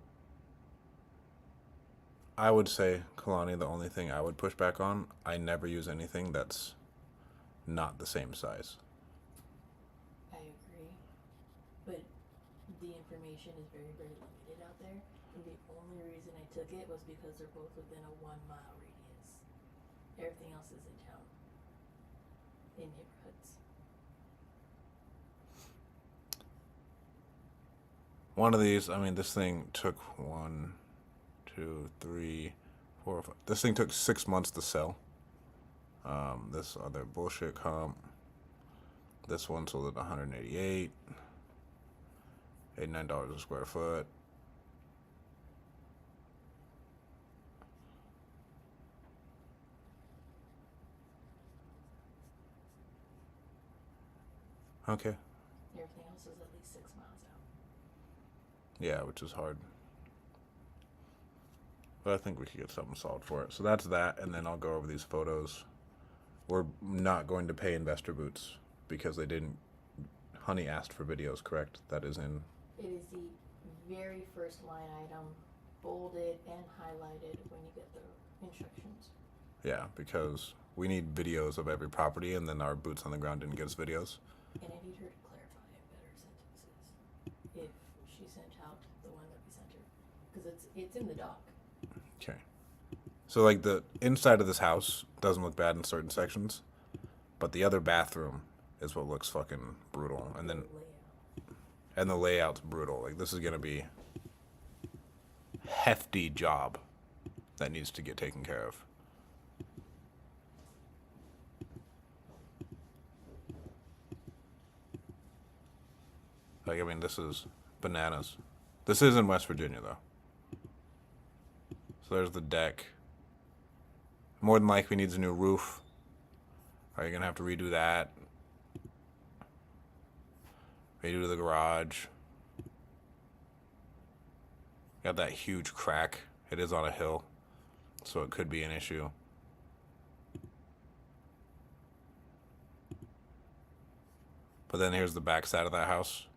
I would say, Kalani, the only thing I would push back on, I never use anything that's not the same size. I agree, but the information is very, very limited out there, and the only reason I took it was because they're both within a 1 mile radius. Everything else is in town, in neighborhoods. One of these, I mean, this thing took 1, 2, 3, 4, 5. This thing took 6 months to sell. This other bullshit comp. This one sold at 188, $89 a square foot. Okay. Everything else is at least 6 miles out. Yeah, which is hard. But I think we could get something solved for it. So that's that, and then I'll go over these photos. We're not going to pay Investor Boots because they didn't... Honey asked for videos, correct? That is in... It is the very first line item, bolded and highlighted when you get the instructions. Yeah, because we need videos of every property, and then our boots on the ground didn't get us videos. And I need her to clarify better sentences if she sent out the one that we sent her, because it's in the doc. Okay. So, like, the inside of this house doesn't look bad in certain sections, but the other bathroom is what looks fucking brutal. And then... Layout. And the layout's brutal. Like, this is gonna be hefty job that needs to get taken care of. Like, I mean, this is bananas. This is in West Virginia, though. So there's the deck. More than likely needs a new roof. Are you gonna have to redo that? Redo the garage. Got that huge crack. It is on a hill, so it could be an issue. But then here's the back side of that house.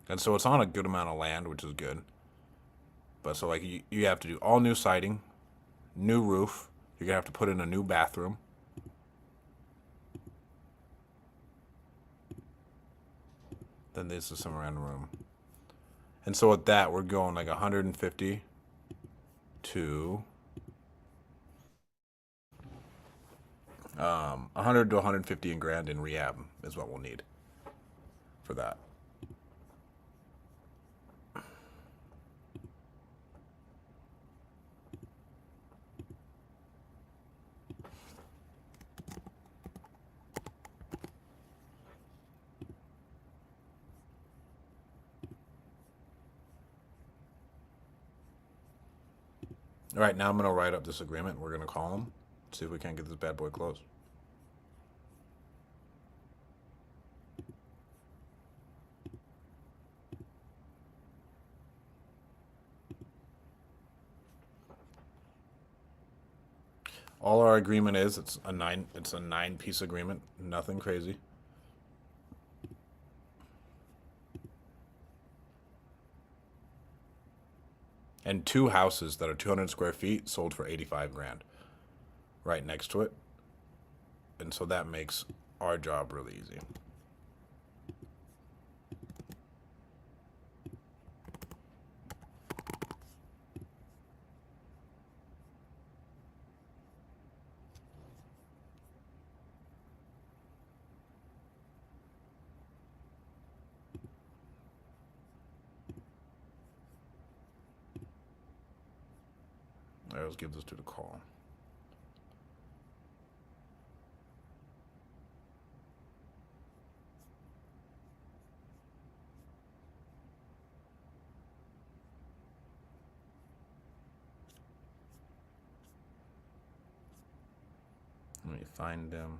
And so it's on a good amount of land, which is good. But so like you have to do all new siding, new roof. You're gonna have to put in a new bathroom. Then this is some random room. And so with that, we're going like 150 to 100 to 150 in grand in rehab is what we'll need for that. All right, now I'm going to write up this agreement. We're going to call him, see if we can't get this bad boy closed. All our agreement is it's a 9-piece agreement, nothing crazy. And 2 houses that are 200 square feet sold for 85 grand right next to it. And so that makes our job really easy. All right, let's give this to the call. Let me find him.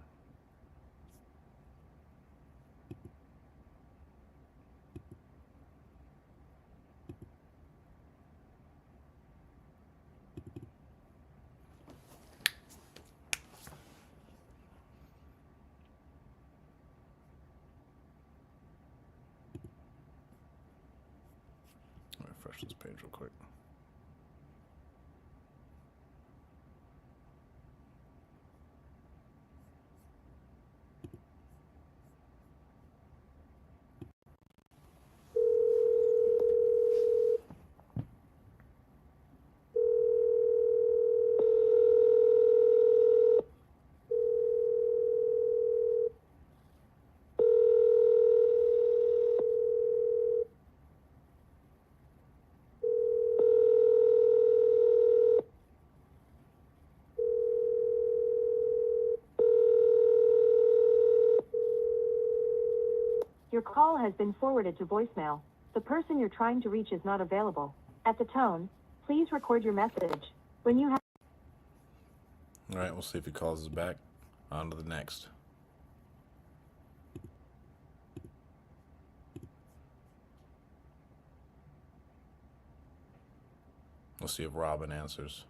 Refresh this page real quick. Your call has been forwarded to voicemail. The person you're trying to reach is not available. At the tone, please record your message. When you have... All right, we'll see if he calls us back. On to the next. We'll see if Robin answers.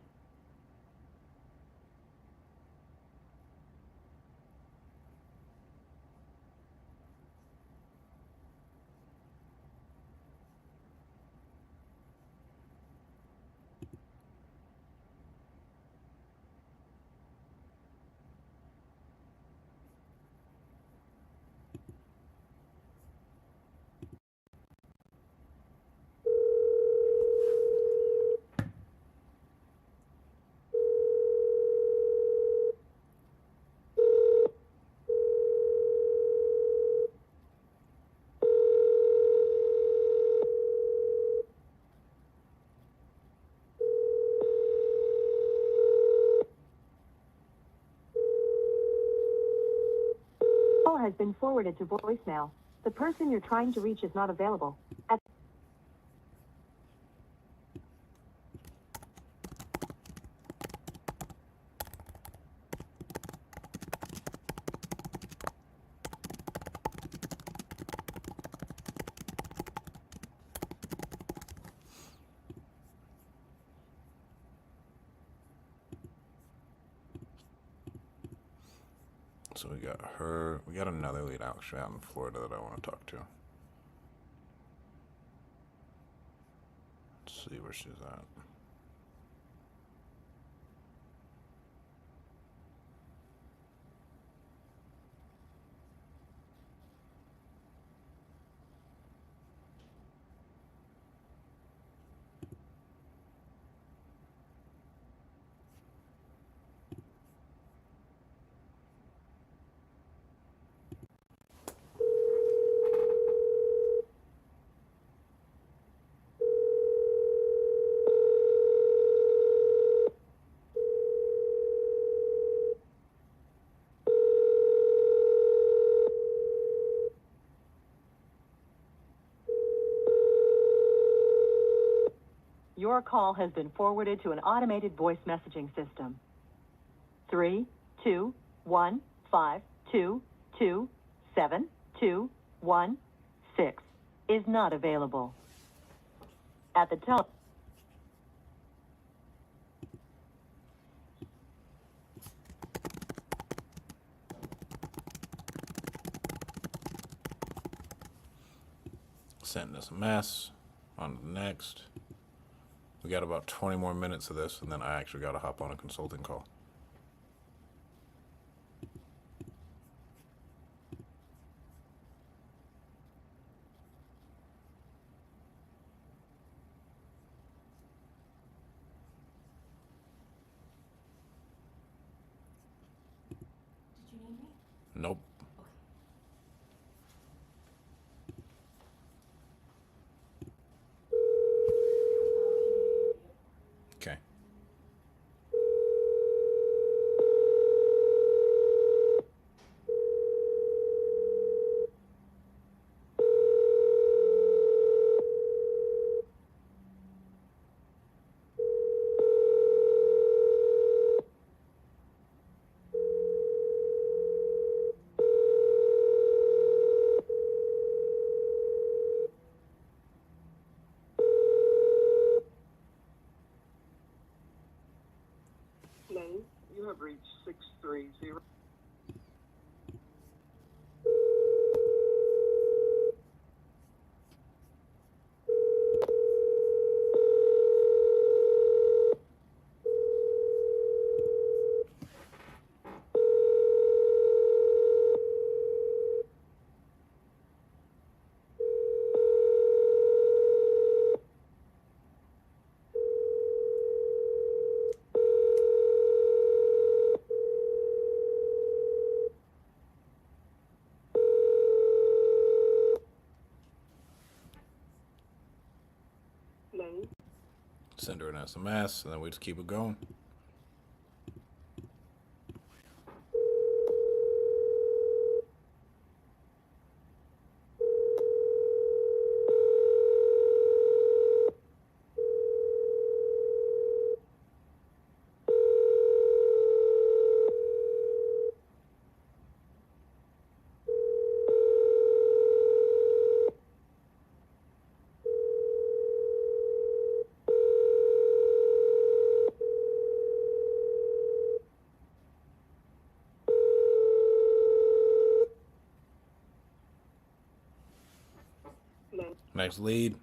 Call has been forwarded to voicemail. The person you're trying to reach is not available. At... So we got her. We got another lead actually out in Florida that I want to talk to. Let's see where she's at. Your call has been forwarded to an automated voice messaging system. 32152272216 is not available. At the tone. Send us a mess. On to the next. We got about 20 more minutes of this, and then I actually got to hop on a consulting call. Did you need me? Nope. Okay. Hello, you have reached 630. Hello. Send her an SMS, and then we just keep it going. Hello. Next lead.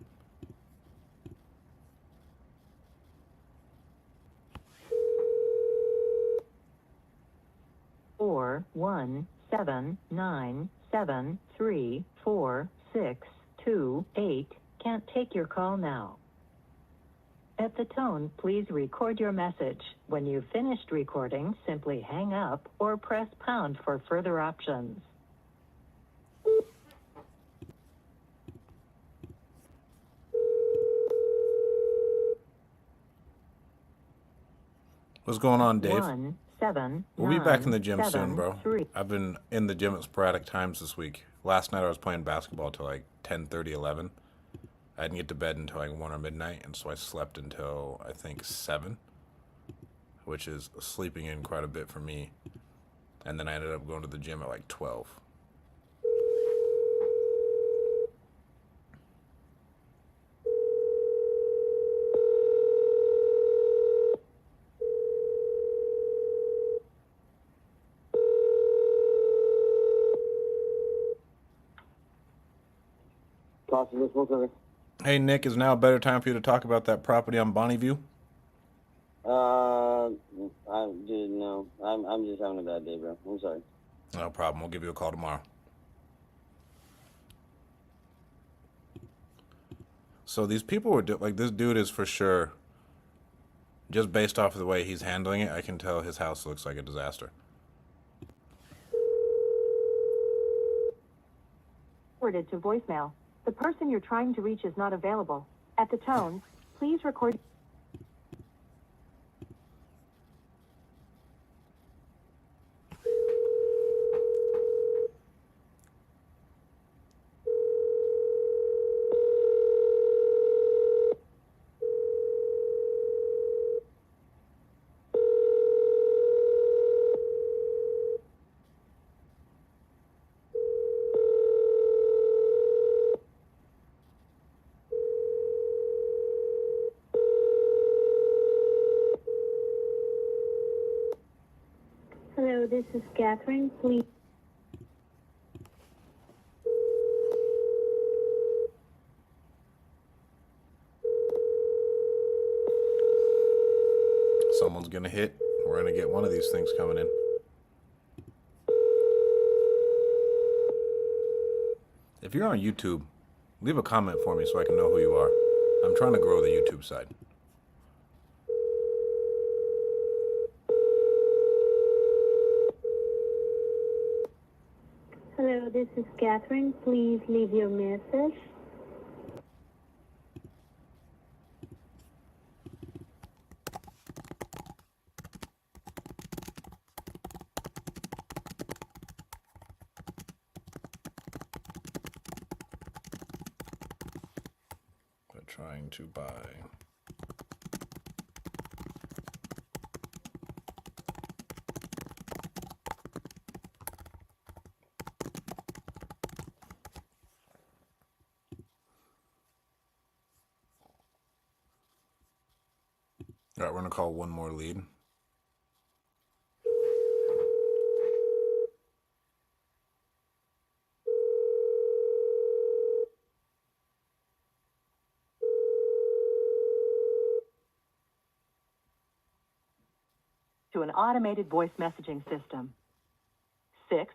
Four 179734628 can't take your call now. At the tone, please record your message. When you've finished recording, simply hang up or press pound for further options. What's going on, Dave? 17973. We'll be back in the gym soon, bro. I've been in the gym at sporadic times this week. Last night I was playing basketball till like 10:30, 11. I didn't get to bed until like 1 or midnight, and so I slept until, I think, 7, which is sleeping in quite a bit for me. And then I ended up going to the gym at like 12. Hey, Nick, is now a better time for you to talk about that property on Bonneview? I just no. I'm just having a bad day, bro. I'm sorry. No problem. We'll give you a call tomorrow. So these people were like, this dude is for sure, just based off of the way he's handling it, I can tell his house looks like a disaster. Forwarded to voicemail. The person you're trying to reach is not available. At the tone, please record. Hello, this is Catherine. Please. Someone's gonna hit. We're gonna get one of these things coming in. If you're on YouTube, leave a comment for me so I can know who you are. I'm trying to grow the YouTube side. Hello, this is Catherine. Please leave your message. They're trying to buy. All right, we're gonna call one more lead. To an automated voice messaging system. 6.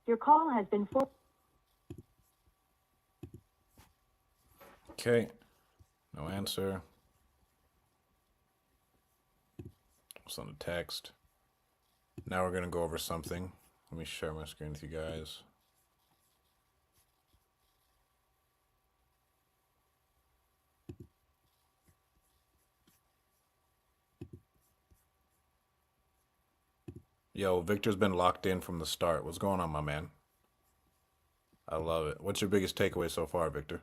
Your call has been for. Okay, no answer. Send a text. Now we're gonna go over something. Let me share my screen with you guys. Yo, Victor's been locked in from the start. What's going on, my man? I love it. What's your biggest takeaway so far, Victor?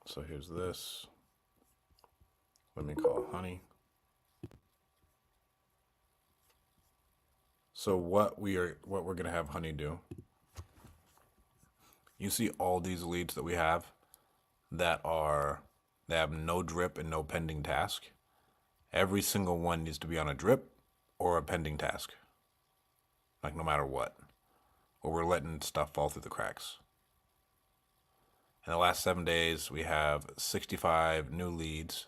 So here's this. Let me call Honey. So what we're gonna have Honey do. You see all these leads that we have that have no drip and no pending task. Every single one needs to be on a drip or a pending task. Like no matter what. Or we're letting stuff fall through the cracks. In the last 7 days, we have 65 new leads.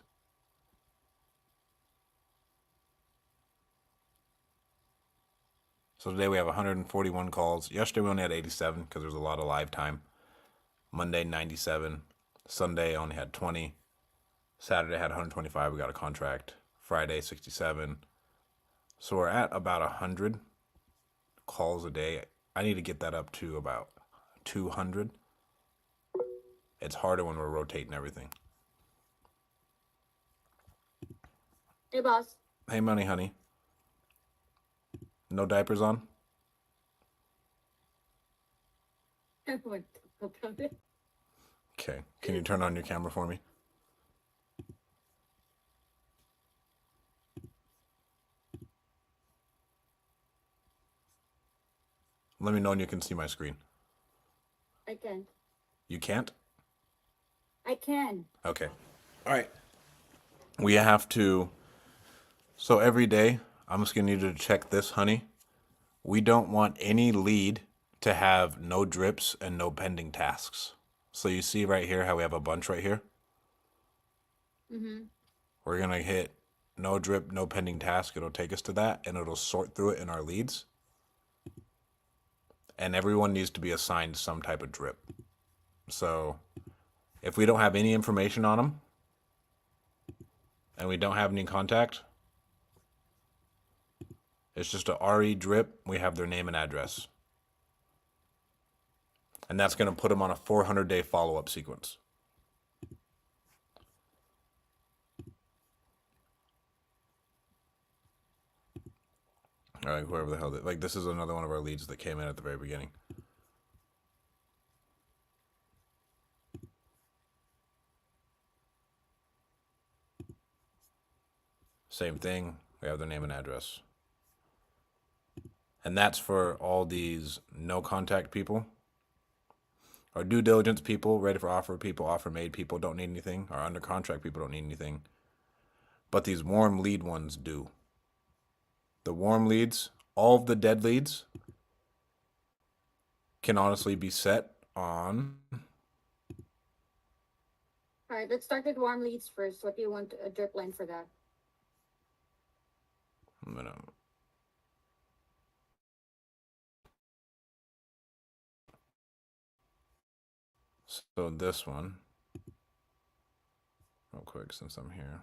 So today we have 141 calls. Yesterday we only had 87 because there's a lot of live time. Monday, 97. Sunday only had 20. Saturday had 125. We got a contract. Friday, 67. So we're at about 100 calls a day. I need to get that up to about 200. It's harder when we're rotating everything. Hey, boss. Hey, Money Honey. No diapers on? Okay. Can you turn on your camera for me? Let me know when you can see my screen. I can. You can't? I can. Okay. All right. We have to. So every day, I'm just going to need you to check this, Honey. We don't want any lead to have no drips and no pending tasks. So you see right here how we have a bunch right here? Mm-hmm. We're going to hit no drip, no pending task. It'll take us to that, and it'll sort through it in our leads. And everyone needs to be assigned some type of drip. So if we don't have any information on them, and we don't have any contact, it's just a RE drip. We have their name and address. And that's going to put them on a 400-day follow-up sequence. All right, whoever the hell like this is another one of our leads that came in at the very beginning. Same thing. We have their name and address. And that's for all these no contact people. Our due diligence people, ready for offer people, offer made people don't need anything. Our under contract people don't need anything. But these warm lead ones do. The warm leads, all of the dead leads can honestly be set on. All right, let's start with warm leads first. What do you want a drip line for that? I'm gonna. So this one, real quick, since I'm here.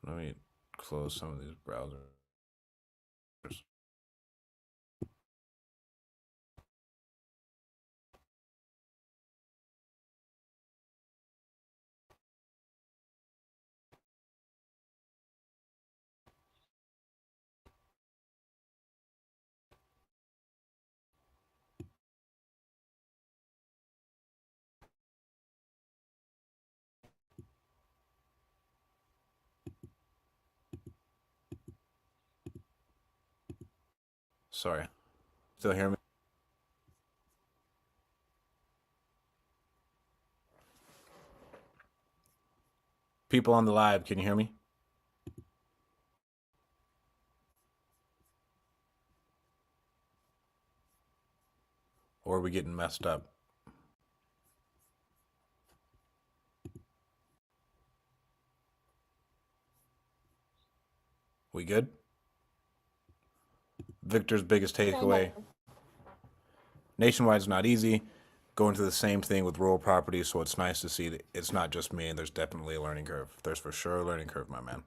Let me close some of these browsers. Sorry. Still hear me? People on the live, can you hear me? Or are we getting messed up? We good? Victor's biggest takeaway. Nationwide's not easy. Going through the same thing with rural properties, so it's nice to see that it's not just me and there's definitely a learning curve. There's for sure a learning curve, my man.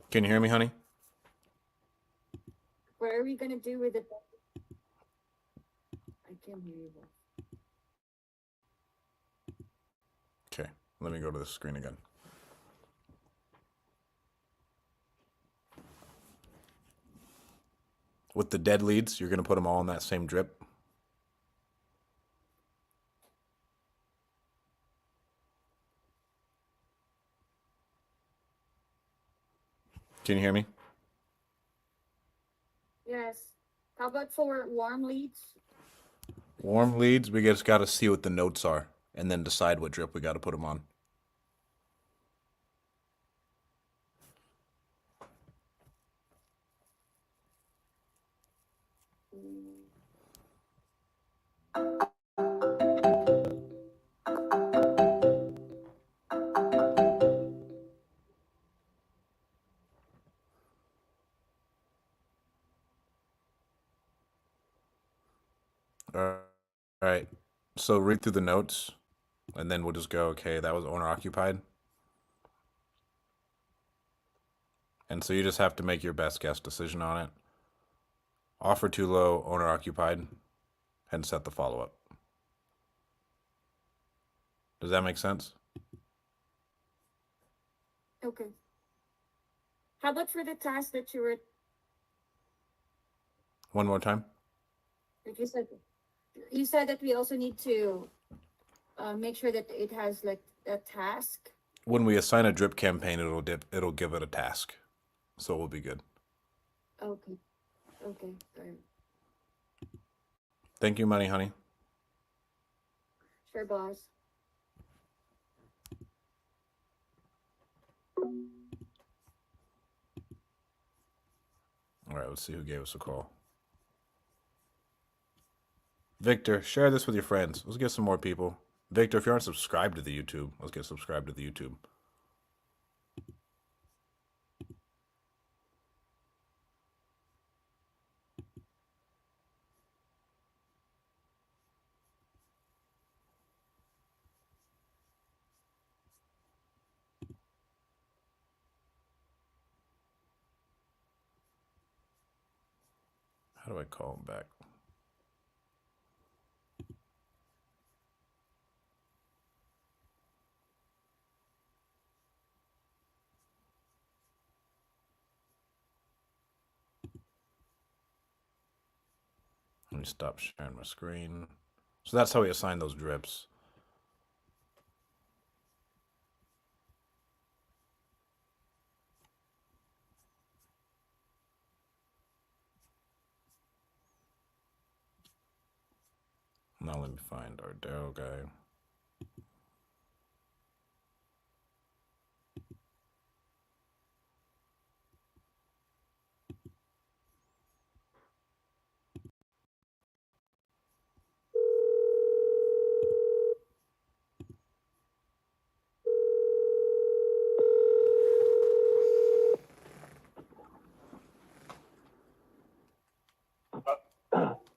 Can you hear me, honey? What are we gonna do with it? I can't hear you. Okay, let me go to the screen again. With the dead leads, you're going to put them all in that same drip. Can you hear me? Yes. How about for warm leads? Warm leads, we just got to see what the notes are and then decide what drip we got to put them on. All right. So read through the notes and then we'll just go, okay, that was owner occupied. And so you just have to make your best guess decision on it. Offer too low, owner occupied, and set the follow up. Does that make sense? Okay. How about for the task that you were, One more time. like you said that we also need to make sure that it has like a task. When we assign a drip campaign, it'll give it a task. So we'll be good. Okay. Okay. Got it. Thank you, money, honey. Sure, boss. All right, let's see who gave us a call. Victor, share this with your friends. Let's get some more people. Victor, if you aren't subscribed to the YouTube, let's get subscribed to the YouTube. How do I call him back? Let me stop sharing my screen. So that's how we assign those drips. Now let me find our Daryl guy.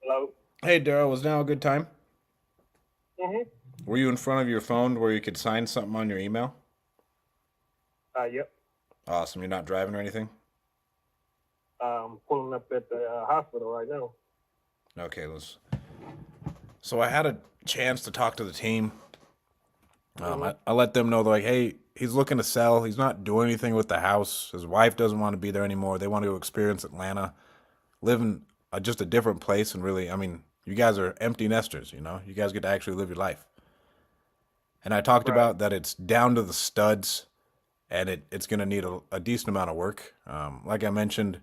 Hello? Hey, Daryl, was now a good time? Mm-hmm. Were you in front of your phone where you could sign something on your email? Yep. Awesome. You're not driving or anything? Pulling up at the hospital right now. Okay, So I had a chance to talk to the team. I let them know, like, hey, he's looking to sell. He's not doing anything with the house. His wife doesn't want to be there anymore. They want to experience Atlanta, live in just a different place. And really, I mean, you guys are empty nesters, you know? You guys get to actually live your life. And I talked about that it's down to the studs, and it's going to need a decent amount of work. Like I mentioned,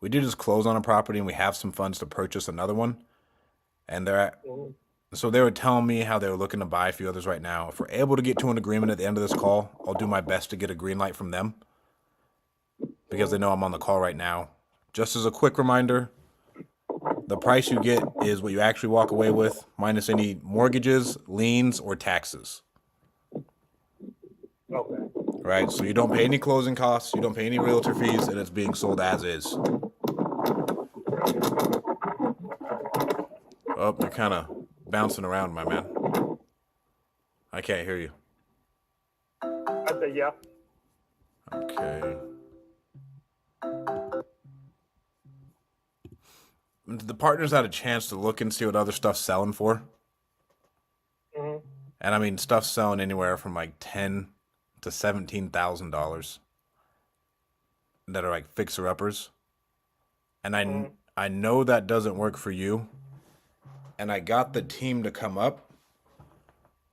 we did just close on a property, and we have some funds to purchase another one. And so they were telling me how they were looking to buy a few others right now. If we're able to get to an agreement at the end of this call, I'll do my best to get a green light from them because they know I'm on the call right now. Just as a quick reminder, the price you get is what you actually walk away with, minus any mortgages, liens, or taxes. Okay. Right? So you don't pay any closing costs, you don't pay any realtor fees, and it's being sold as is. Oh, you're kind of bouncing around, my man. I can't hear you. I said, yeah. Okay. The partners had a chance to look and see what other stuff's selling for. Mm-hmm. And I mean, stuff's selling anywhere from like $10,000 to $17,000 that are like fixer-uppers. And I know that doesn't work for you. And I got the team to come up.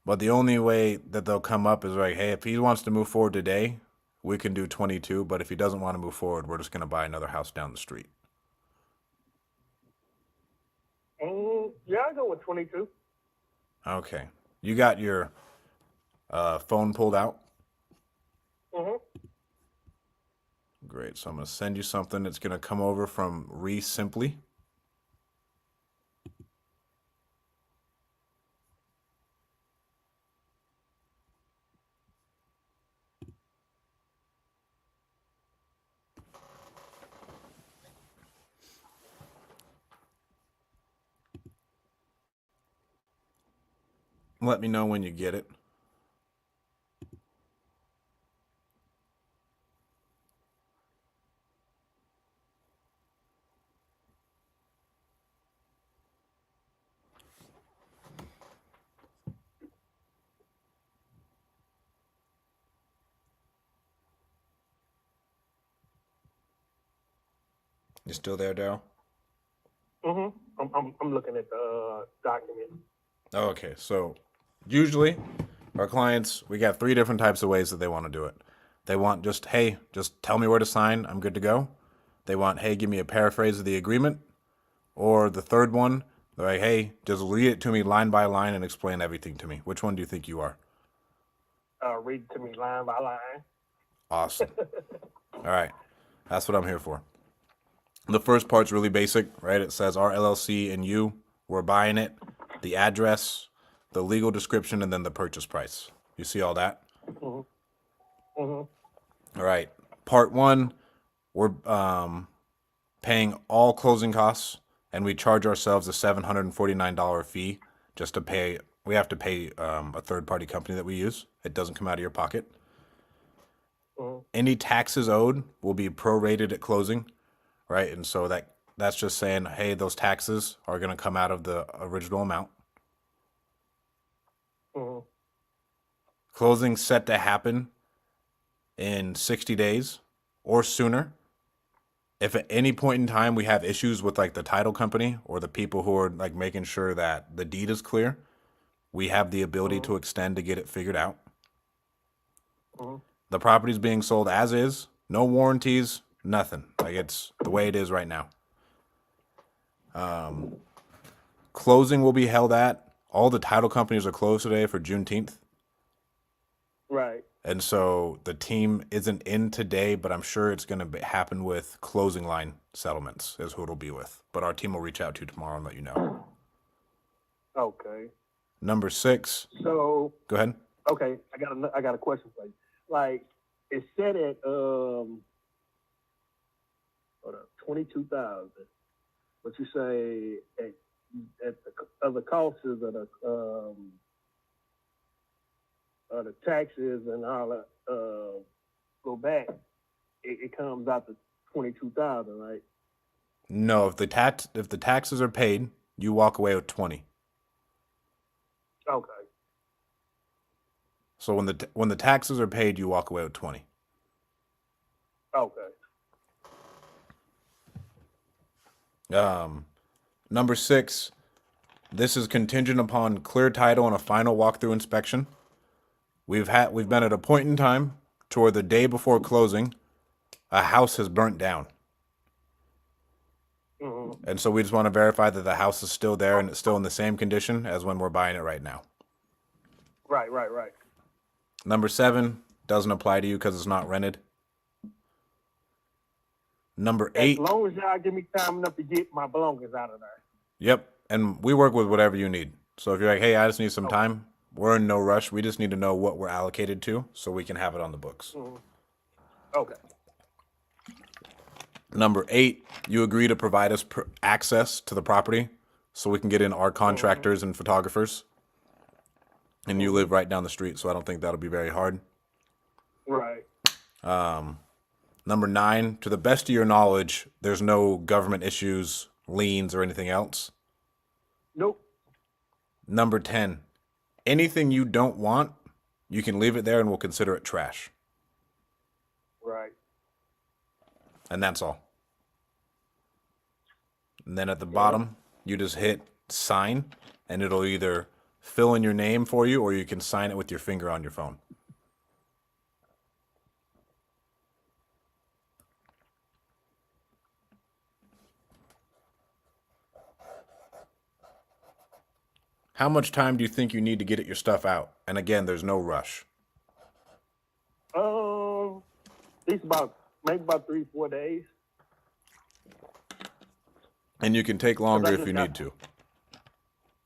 But the only way that they'll come up is like, hey, if he wants to move forward today, we can do 22. But if he doesn't want to move forward, we're just going to buy another house down the street. Yeah, I go with 22. Okay. You got your phone pulled out? Mm-hmm. Great. So I'm going to send you something that's going to come over from Simply. Let me know when you get it. You still there, Daryl? Mm-hmm. I'm looking at the document. Okay, so usually our clients, we got 3 different types of ways that they want to do it. They want just, hey, just tell me where to sign, I'm good to go. They want, hey, give me a paraphrase of the agreement. Or the third one, they're like, hey, just read it to me line by line and explain everything to me. Which one do you think you are? Read it to me line by line. Awesome. All right, that's what I'm here for. The first part's really basic, right? It says our LLC and you, we're buying it, the address, the legal description, and then the purchase price. You see all that? Mm-hmm. Mm-hmm. All right. Part 1, we're paying all closing costs, and we charge ourselves a $749 fee just to pay. We have to pay a third-party company that we use. It doesn't come out of your pocket. Mm-hmm. Any taxes owed will be prorated at closing, right? And so that that's just saying, hey, those taxes are going to come out of the original amount. Mm-hmm. Closing set to happen in 60 days or sooner. If at any point in time we have issues with like the title company or the people who are like making sure that the deed is clear, we have the ability to extend to get it figured out. The property's being sold as is, no warranties, nothing. Like it's the way it is right now. Closing will be held at, all the title companies are closed today for Juneteenth. Right. And so the team isn't in today, but I'm sure it's going to happen with closing line settlements is who it'll be with. But our team will reach out to you tomorrow and let you know. Okay. Number 6. So Go ahead. okay, I got a question for you. Like it's set at 22,000, but you say at the other costs of the taxes and all that go back, it comes out to 22,000, right? No, if the taxes are paid, you walk away with 20. Okay. So when the taxes are paid, you walk away with 20. Okay. Number 6, this is contingent upon clear title and a final walkthrough inspection. We've been at a point in time toward the day before closing, a house has burnt down. And so we just want to verify that the house is still there and it's still in the same condition as when we're buying it right now. Right. Number 7 doesn't apply to you because it's not rented. Number 8. As long as y'all give me time enough to get my belongings out of there. Yep. And we work with whatever you need. So if you're like, hey, I just need some time, we're in no rush. We just need to know what we're allocated to so we can have it on the books. Okay. Number 8, you agree to provide us access to the property so we can get in our contractors and photographers. And you live right down the street, so I don't think that'll be very hard. Right. Number 9, to the best of your knowledge, there's no government issues, liens, or anything else. Nope. Number 10, anything you don't want, you can leave it there and we'll consider it trash. Right. And that's all. And then at the bottom, you just hit sign, and it'll either fill in your name for you or you can sign it with your finger on your phone. How much time do you think you need to get your stuff out? And again, there's no rush. At least maybe about 3-4 days. And you can take longer if you need to.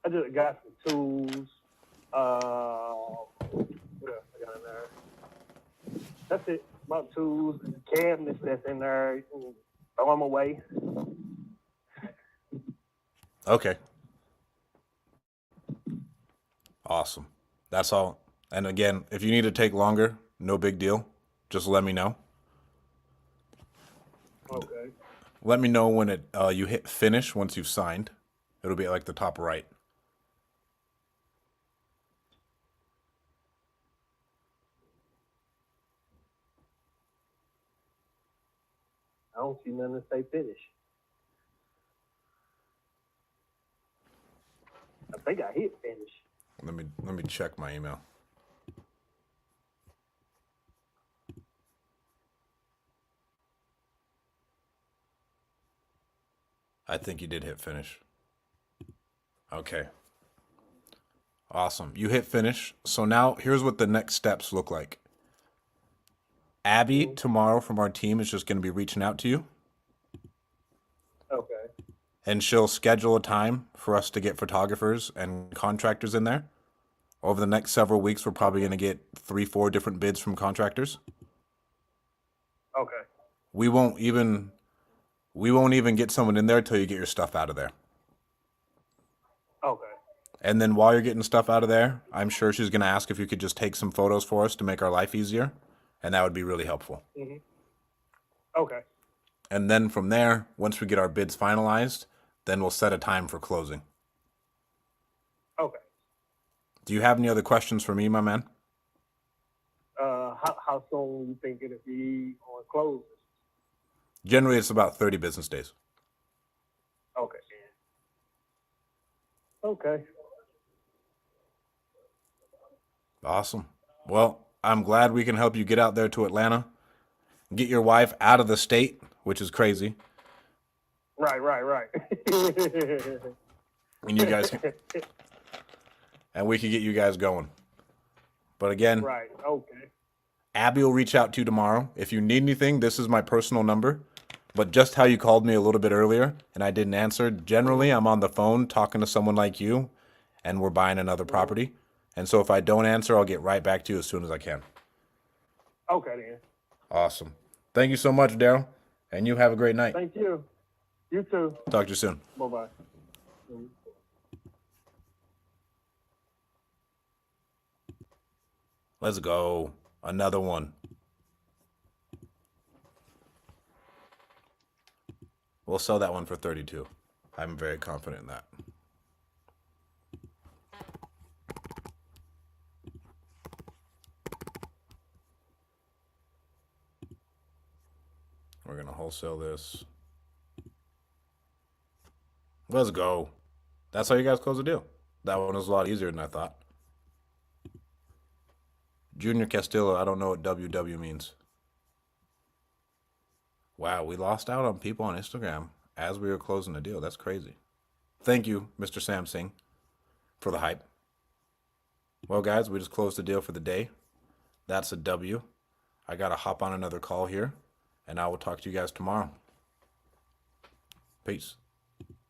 I just got some tools. What else I got in there? That's it. About tools, cabinets that's in there. I'm on my way. Okay. Awesome. That's all. And again, if you need to take longer, no big deal. Just let me know. Okay. Let me know when you hit finish once you've signed. It'll be at like the top right. I don't see nothing to say finish. I think I hit finish. Let me check my email. I think you did hit finish. Okay. Awesome. You hit finish. So now here's what the next steps look like. Abby tomorrow from our team is just going to be reaching out to you. Okay. And she'll schedule a time for us to get photographers and contractors in there. Over the next several weeks, we're probably going to get 3-4 different bids from contractors. Okay. We won't even get someone in there until you get your stuff out of there. Okay. And then while you're getting stuff out of there, I'm sure she's going to ask if you could just take some photos for us to make our life easier. And that would be really helpful. Mm-hmm. Okay. And then from there, once we get our bids finalized, then we'll set a time for closing. Okay. Do you have any other questions for me, my man? How soon you think it'll be on close? Generally, it's about 30 business days. Okay. Okay. Awesome. Well, I'm glad we can help you get out there to Atlanta, get your wife out of the state, which is crazy. Right. And you guys can, and we can get you guys going. But again, Right. Okay. Abby will reach out to you tomorrow. If you need anything, this is my personal number. But just how you called me a little bit earlier and I didn't answer, generally I'm on the phone talking to someone like you and we're buying another property. And so if I don't answer, I'll get right back to you as soon as I can. Okay then. Awesome. Thank you so much, Daryl. And you have a great night. Thank you. You too. Talk to you soon. Bye-bye. Let's go. Another one. We'll sell that one for 32. I'm very confident in that. We're going to wholesale this. Let's go. That's how you guys close the deal. That one was a lot easier than I thought. Junior Castillo, I don't know what WW means. Wow, we lost out on people on Instagram as we were closing the deal. That's crazy. Thank you, Mr. Samsing, for the hype. Well, guys, we just closed the deal for the day. That's a W. I got to hop on another call here, and I will talk to you guys tomorrow. Peace.